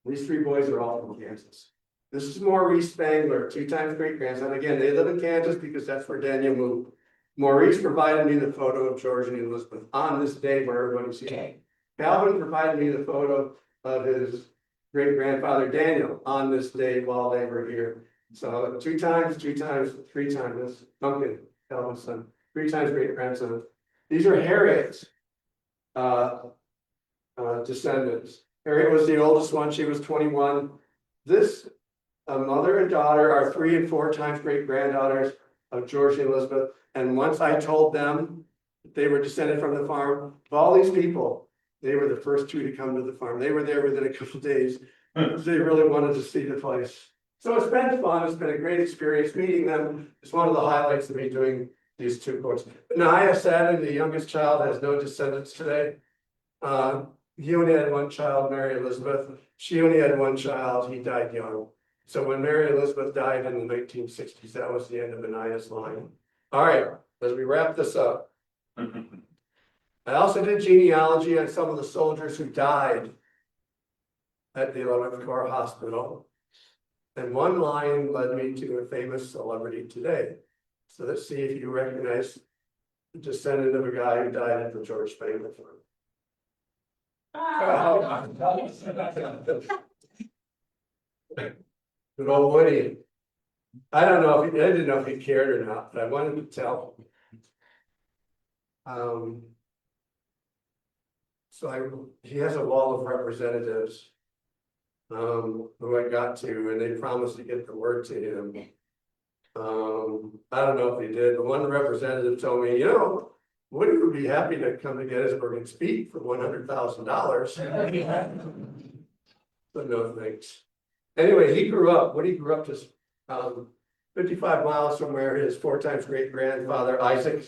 these 3 boys are all from Kansas. This is Maurice Spangler, 2 times great grandson. Again, they live in Kansas because that's where Daniel moved. Maurice provided me the photo of George and Elizabeth on this day where everybody's here. Calvin provided me the photo of his great grandfather Daniel on this day while they were here. So 2 times, 3 times, this Duncan, Calvin's son, 3 times great grandson. These are Harriet's descendants. Harriet was the oldest one, she was 21. This a mother and daughter are 3 and 4 times great granddaughters of George and Elizabeth. And once I told them that they were descended from the farm, of all these people, they were the first 2 to come to the farm. They were there within a couple of days. They really wanted to see the place. So it's been fun. It's been a great experience meeting them. It's one of the highlights of me doing these 2 quotes. Naya sadly, the youngest child, has no descendants today. He only had 1 child, Mary Elizabeth. She only had 1 child. He died young. So when Mary Elizabeth died in the 1960s, that was the end of Anaya's line. All right, as we wrap this up. I also did genealogy on some of the soldiers who died at the 11th Corps Hospital. And one line led me to a famous celebrity today. So let's see if you recognize the descendant of a guy who died at the George Spangler Farm. Good old Woody. I don't know if I didn't know if he cared or not, but I wanted to tell him. He has a wall of representatives who I got to, and they promised to get the word to him. I don't know if he did, but one representative told me, Woody would be happy to come to Gettysburg and speak for $100,000. But no thanks. Anyway, Woody grew up just 55 miles from where his 4 times great grandfather Isaac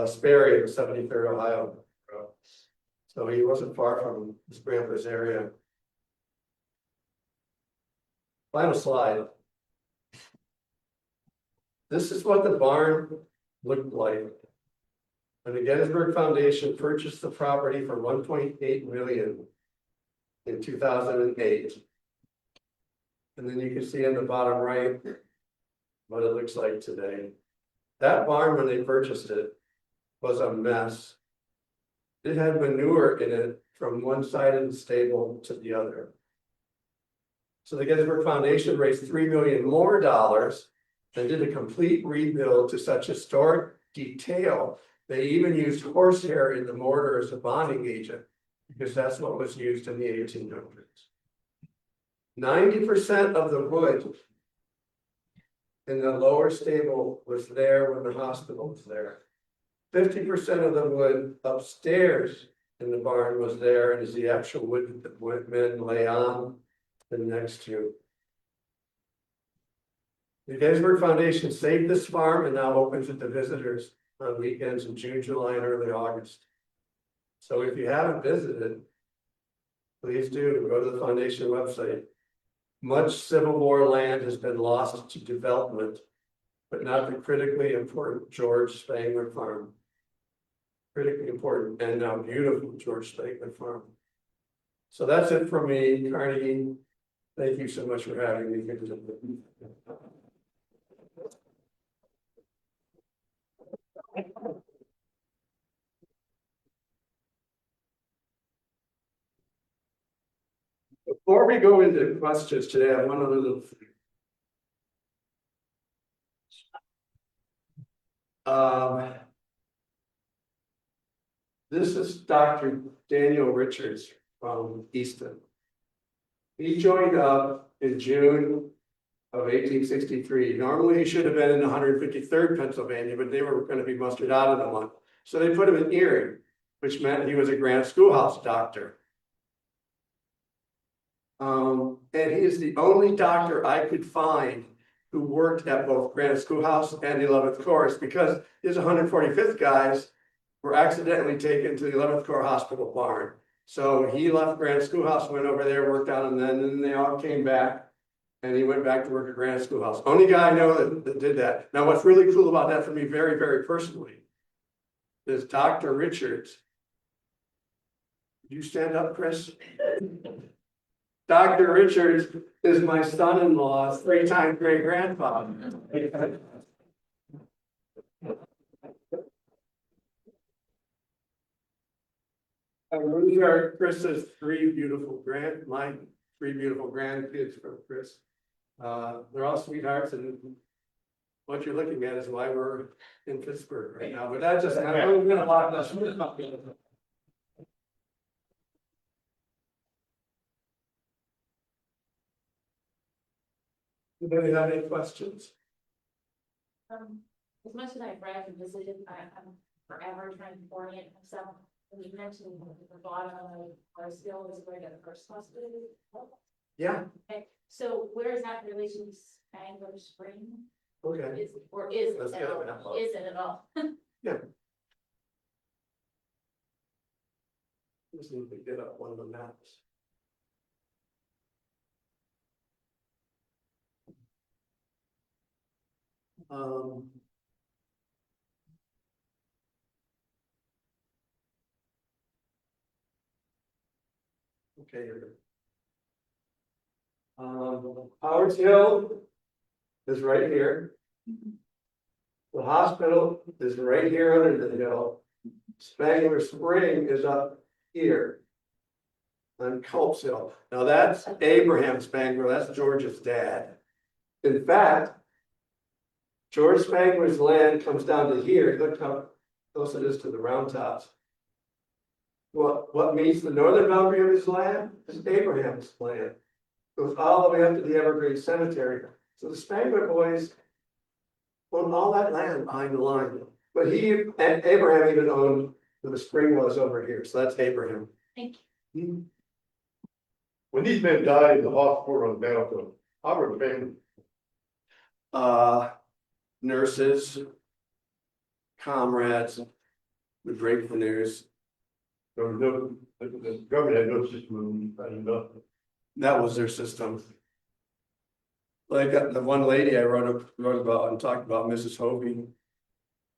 Sperry in 73rd Ohio. So he wasn't far from his grandpa's area. Final slide. This is what the barn looked like. And the Gettysburg Foundation purchased the property for $1.8 million in 2008. And then you can see in the bottom right what it looks like today. That barn, when they purchased it, was a mess. It had manure in it from one side of the stable to the other. So the Gettysburg Foundation raised $3 million more and did a complete rebuild to such historic detail. They even used horsehair in the mortar as a bonding agent because that's what was used in the 1800s. 90% of the wood in the lower stable was there when the hospital was there. 50% of the wood upstairs in the barn was there, and is the actual wood that men lay on and next to. The Gettysburg Foundation saved this farm and now opens it to visitors on weekends in June, July, and early August. So if you haven't visited, please do go to the foundation website. Much Civil War land has been lost to development, but not the critically important George Spangler Farm. Critically important and now beautiful George Spangler Farm. So that's it from me, Carnegie. Thank you so much for having me. Before we go into questions today, I have one other little thing. This is Dr. Daniel Richards from Easton. He joined up in June of 1863. Normally he should have been in 153rd Pennsylvania, but they were going to be mustered out of the month. So they put him in Erie, which meant he was a Grant Schoolhouse doctor. And he is the only doctor I could find who worked at both Grant Schoolhouse and the 11th Corps, because his 145th guys were accidentally taken to the 11th Corps Hospital barn. So he left Grant Schoolhouse, went over there, worked on them, and then they all came back, and he went back to work at Grant Schoolhouse. Only guy I know that did that. Now, what's really cool about that for me, very, very personally, is Dr. Richards. Would you stand up, Chris? Dr. Richards is my son-in-law's 3-time great-grandfather. These are Chris's 3 beautiful my 3 beautiful grandkids from Chris. They're all sweethearts, and what you're looking at is why we're in Pittsburgh right now. But that's just, I'm gonna lock this. Anybody have any questions? As much as I've read and visited, I'm forever trying to orient myself. When you mentioned the bottom of Murrysville is where the first hospital is. Yeah, Okay, so where is that in relation to Spangler Spring? okay. Is, or is Let's it get at it all? up. Is it at all? Just need to get up one of the maps. Um. Okay, here we go. Howard's Hill is right here. The hospital is right here under the hill. Spangler Spring is up here. On Culp's Hill. Now that's Abraham Spangler, that's George's dad. In fact, George Spangler's land comes down to here. Look how close it is to the Round Tops. What meets the northern boundary of his land is Abraham's land. Goes all the way up to the Evergreen Cemetery. So the Spangler boys owned all that land behind the line. But and Abraham even owned where the spring was over here. So that's Abraham. Thank you. When these men died in the hospital on Battle, how were the family? Nurses, comrades would break the news. There was no, the government had no system, nothing. That was their system. Like the one lady I wrote about and talked about, Mrs. Hovey.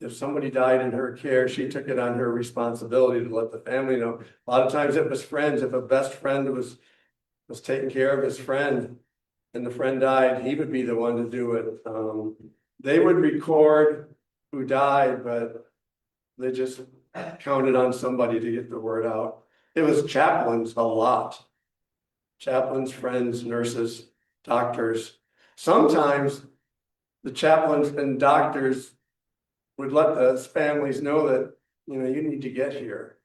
If somebody died in her care, she took it on her responsibility to let the family know. A lot of times it was friends. If a best friend was taking care of his friend and the friend died, he would be the one to do it. They would record who died, but they just counted on somebody to get the word out. It was chaplains a lot. Chaplains, friends, nurses, doctors. Sometimes the chaplains and doctors would let the families know that, you know, you need to get here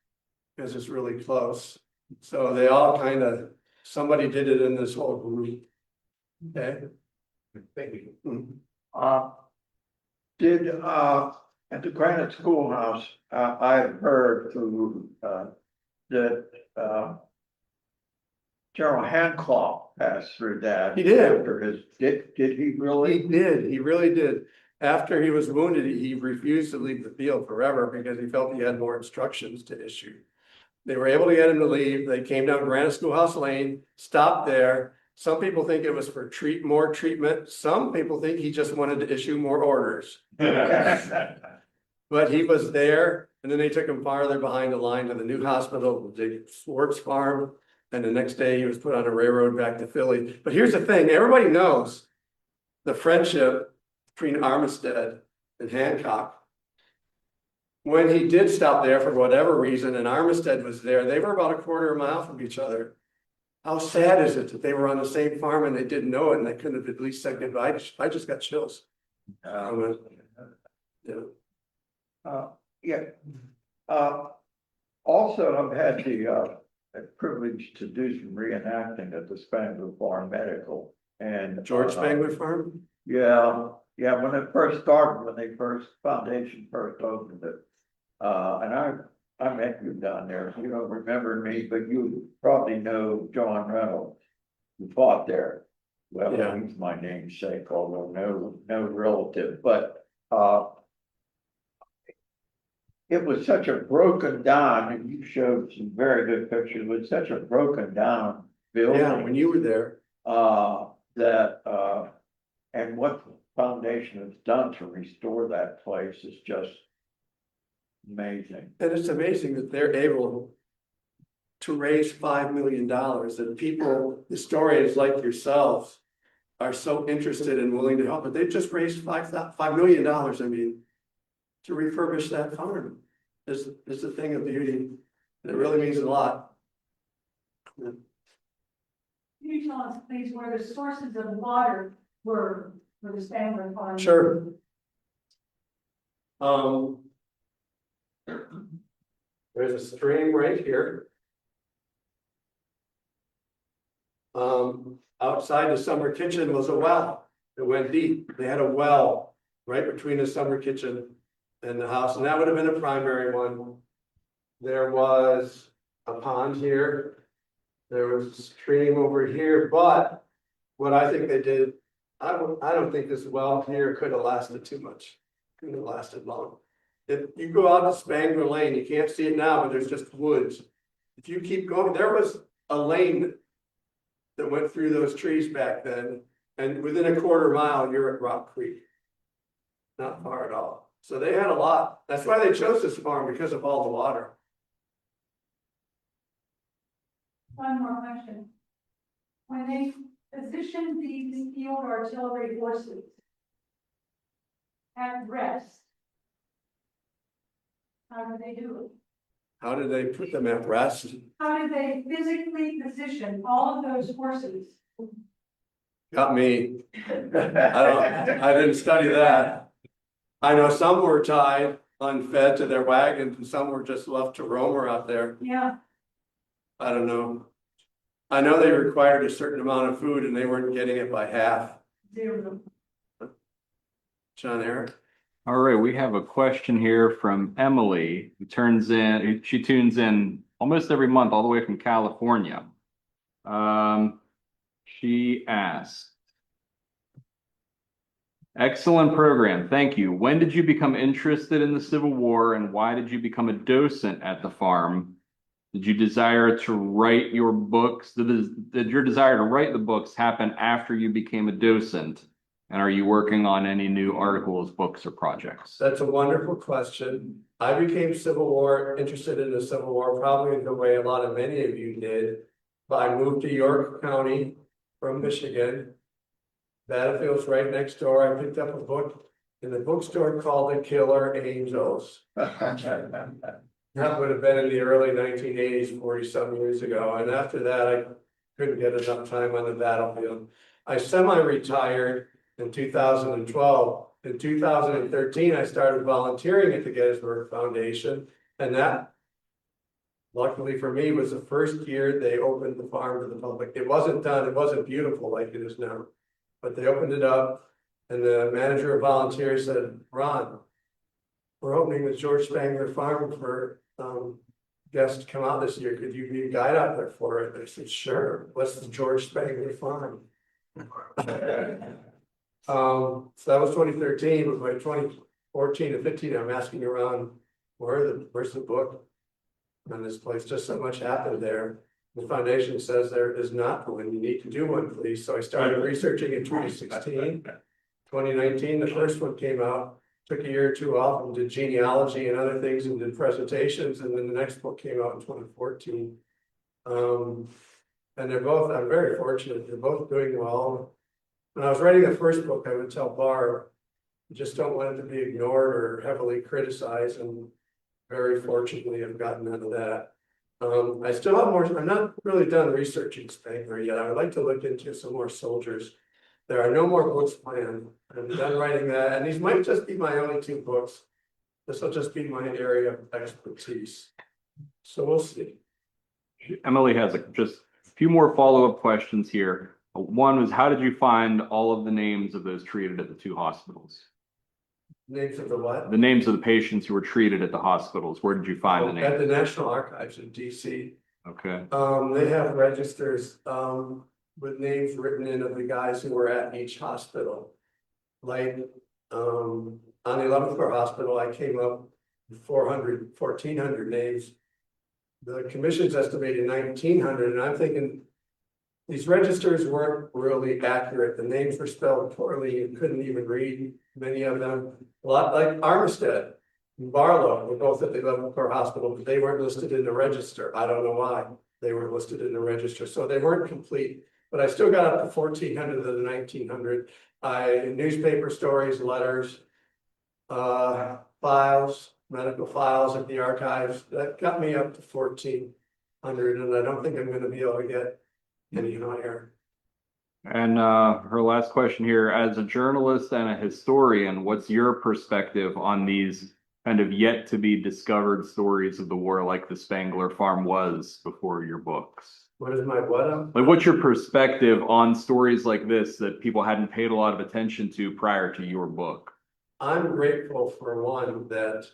because it's really close. So they all kind of, somebody did it in this whole group. Okay. Thank you. Did, at the Granite Schoolhouse, I've heard through, that, General Hancock passed through that. He did. After his, did he really? He really did. After he was wounded, he refused to leave the field forever because he felt he had more instructions to issue. They were able to get him to leave. They came down Granite Schoolhouse Lane, stopped there. Some people think it was for more treatment. Some people think he just wanted to issue more orders. But he was there, and then they took him farther behind the line to the new hospital, the Swartz Farm. And the next day he was put on a railroad back to Philly. But here's the thing, everybody knows the friendship between Armistead and Hancock. When he did stop there for whatever reason, and Armistead was there, they were about a quarter of a mile from each other. How sad is it that they were on the same farm and they didn't know it and they couldn't have at least said goodbye? I just got chills. Yeah. Also, I've had the privilege to do some reenacting at the Spangler Farm Medical and. George Spangler Farm? Yeah, when it first started, when they foundation first opened it. And I met you down there. You don't remember me, but you probably know John Reynolds, who fought there. Well, Yeah. he's my namesake, although no relative, but it was such a broken down, and you showed some very good pictures. It was such a broken down building. Yeah, when you were there. And what the foundation has done to restore that place is just amazing. And it's amazing that they're able to raise $5 million, that people, historians like yourselves, are so interested and willing to help. But they just raised $5 million, I mean, to refurbish that farm. Is a thing of beauty. And it really means a lot. Can you tell us, please, where the sources of water were for the Spangler Farm? Sure. There's a stream right here. Outside the summer kitchen was a well. It went deep. They had a well right between the summer kitchen and the house, and that would have been a primary one. There was a pond here. There was a stream over here, but what I think they did, I don't think this well here could have lasted too much. Couldn't have lasted long. If you go out to Spangler Lane, you can't see it now, but there's just woods. If you keep going, there was a lane that went through those trees back then, and within a quarter mile, you're at Rock Creek. Not far at all. So they had a lot. That's why they chose this farm, because of all the water. One more question. When they positioned these field artillery horses at rest, how did they do it? How did they put them at rest? How did they physically position all of those horses? Got me. I didn't study that. I know some were tied unfed to their wagons and some were just left to roam out there. Yeah, I don't know. I know they required a certain amount of food and they weren't getting it by half. zero. John Eric? All right, we have a question here from Emily, she tunes in almost every month, all the way from California. She asked, excellent program, thank you. When did you become interested in the Civil War and why did you become a docent at the farm? Did you desire to write your books? Did your desire to write the books happen after you became a docent? And are you working on any new articles, books, or projects? That's a wonderful question. I became interested in the Civil War, probably the way a lot of many of you did. But I moved to York County from Michigan. Battlefield's right next door. I picked up a book in the bookstore called The Killer Angels. That would have been in the early 1980s, 40-some years ago. And after that, I couldn't get enough time on the battlefield. I semi-retired in 2012. In 2013, I started volunteering at the Gettysburg Foundation. And that, luckily for me, was the first year they opened the farm to the public. It wasn't done, it wasn't beautiful like it is now. But they opened it up and the manager of volunteers said, Ron, we're opening the George Spangler Farm for guests to come out this year. Could you be a guide out there for it? I said, sure. What's the George Spangler Farm? So that was 2013, but by 2014 to 15, I'm asking around, where's the book on this place? Just so much happened there. The foundation says there is not one. You need to do one, please. So I started researching in 2016. 2019, the first one came out. Took a year or two off and did genealogy and other things and did presentations. And then the next book came out in 2014. And they're both, I'm very fortunate, they're both doing well. When I was writing the first book, I would tell Barb, you just don't want it to be ignored or heavily criticized. And very fortunately, I've gotten out of that. I still have more, I'm not really done researching Spangler yet. I would like to look into some more soldiers. There are no more books planned. I'm done writing that, and these might just be my only 2 books. This will just be my area of expertise. So we'll see. Emily has just a few more follow-up questions here. One was, how did you find all of the names of those treated at the 2 hospitals? Names of the what? The names of the patients who were treated at the hospitals. Where did you find the names? At the National Archives in DC. Okay. They have registers with names written in of the guys who were at each hospital. Like on the 11th Floor Hospital, I came up with 1,400 names. The commission's estimated 1,900, and I'm thinking these registers weren't really accurate. The names were spelled poorly. You couldn't even read many of them. A lot like Armistead and Barlow were both at the 11th Floor Hospital, but they weren't listed in the register. I don't know why they weren't listed in the register, so they weren't complete. But I still got up to 1,400 of the 1,900. Newspaper stories, letters, files, medical files at the archives. That got me up to 1,400, and I don't think I'm going to be able to get any higher. And her last question here, as a journalist and a historian, what's your perspective on these kind of yet to be discovered stories of the war, like the Spangler Farm was before your books? What is my what up? Like, what's your perspective on stories like this that people hadn't paid a lot of attention to prior to your book? I'm grateful for one that.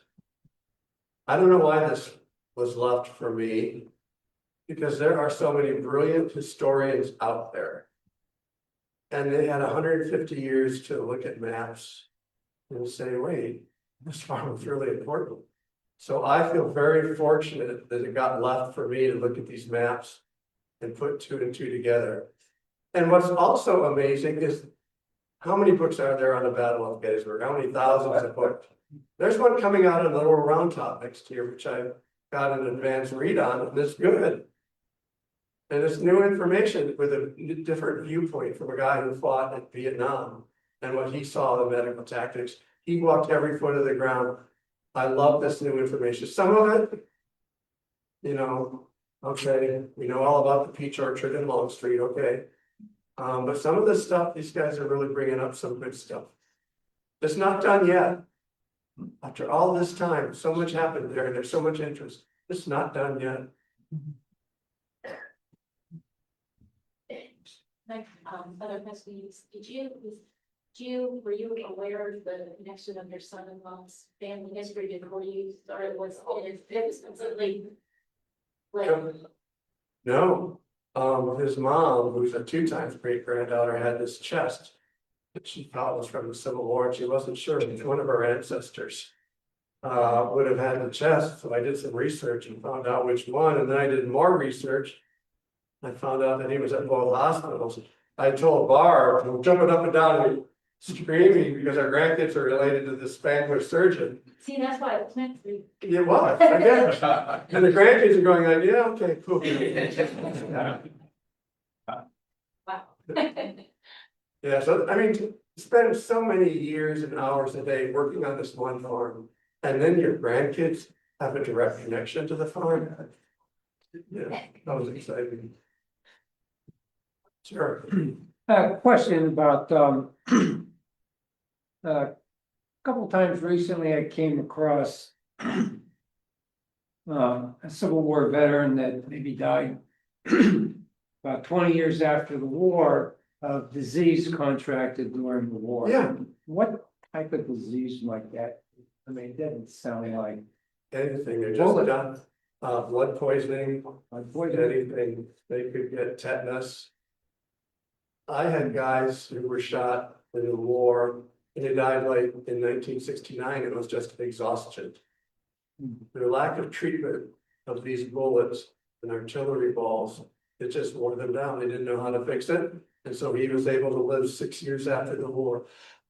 I don't know why this was left for me. Because there are so many brilliant historians out there. And they had 150 years to look at maps. And say, wait, this farm was really important. So I feel very fortunate that it got left for me to look at these maps. And put two and two together. And what's also amazing is. How many books are there on the Battle of Gettysburg? How many thousands of books? There's one coming out in the Little Round Top next year, which I got an advanced read on, and it's good. And it's new information with a different viewpoint from a guy who fought in Vietnam and what he saw, the medical tactics. He walked every foot of the ground. I love this new information. Some of it, you know, okay, we know all about the peach orchard in Long Street, okay. But some of this stuff, these guys are really bringing up some good stuff. It's not done yet. After all this time, so much happened there, and there's so much interest. It's not done yet. Like, other questions, were you aware of the connection of your son-in-law's family history before you started? Was it completely? Like, No, his mom, who's a 2 times great granddaughter, had this chest. That she thought was from the Civil War, and she wasn't sure which one of her ancestors. Would have had the chest, so I did some research and found out which one, and then I did more research. I found out that he was at both hospitals. I told Barb, we're jumping up and down and screaming because our grandkids are related to the Spangler surgeon. see, that's why it's meant to be. It was, I guess. And the grandkids are going like, yeah, okay, cool. Wow. Yeah, so I mean, to spend so many years and hours a day working on this one farm, and then your grandkids have a direct connection to the farm. Yeah, that was exciting. Sure. Question about, a couple times recently I came across a Civil War veteran that maybe died about 20 years after the war of disease contracted during the war. Yeah. What type of disease like that? I mean, it doesn't sound like Anything, they're just done, blood poisoning, poison. anything, they could get tetanus. I had guys who were shot in the war, and they died like in 1969, it was just exhaustion. Their lack of treatment of these bullets and artillery balls, it just wore them down, they didn't know how to fix it. And so he was able to live 6 years after the war.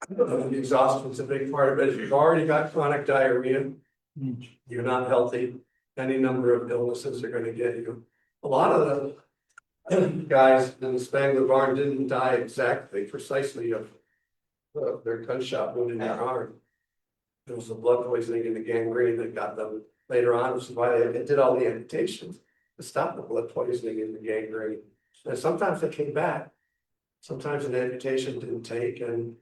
The exhaustion's a big part of it. If you've already got chronic diarrhea, you're not healthy, any number of illnesses are gonna get you. A lot of the guys in the Spangler barn didn't die exactly precisely of their gunshot wound in their arm. It was the blood poisoning and the gangrene that got them later on, which is why they did all the amputations to stop the blood poisoning and the gangrene. And sometimes they came back. Sometimes an amputation didn't take and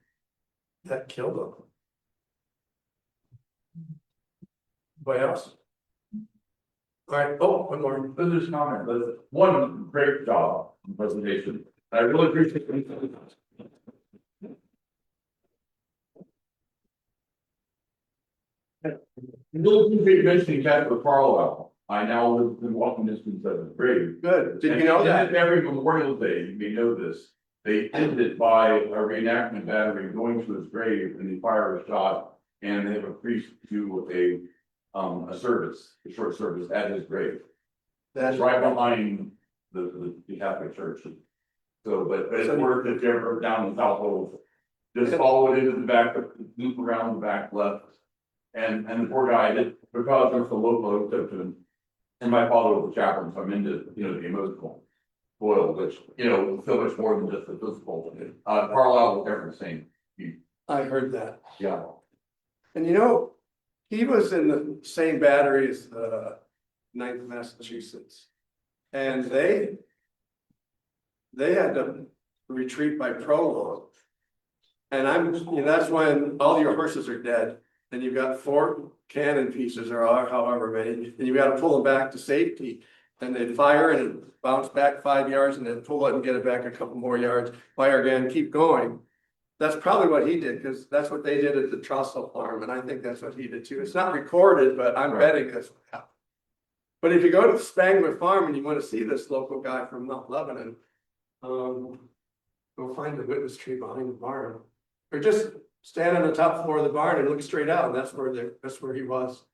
that killed them. Anybody else? All right, oh, one more. Business comment, but one great job in presentation. I really appreciate it. Little mentioning Casper Carlisle. I now live in walking distance of the grave. Good, did you know And that? every Memorial Day, you may know this, they end it by a reenactment battery going to his grave and they fire a shot. And they have a priest do a service, a short service at his grave. That's Right behind the Catholic Church. So, but it's worth if you're ever down in South Old. Just follow it into the back, loop around the back left. And the poor guy did, because I'm so local, to him. And my father was a chaplain, so I'm into, the emotional foil, which, so much more than just the physical. Carlisle was never the same. I heard that. Yeah. And he was in the same battery as the 9th Massachusetts. And they had to retreat by prolong. And that's when all your horses are dead. And you've got 4 cannon pieces or however many, and you got to pull them back to safety. And they'd fire and it'd bounce back 5 yards and then pull it and get it back a couple more yards, fire again, keep going. That's probably what he did, because that's what they did at the Trussell Farm, and I think that's what he did too. It's not recorded, but I'm betting that's what happened. But if you go to the Spangler Farm and you want to see this local guy from Mount Lebanon, go find the witness tree behind the barn. Or just stand on the top floor of the barn and look straight out, and that's where he was.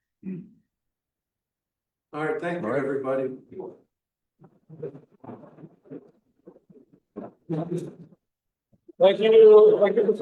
All right, thank you, everybody. Thank you for coming.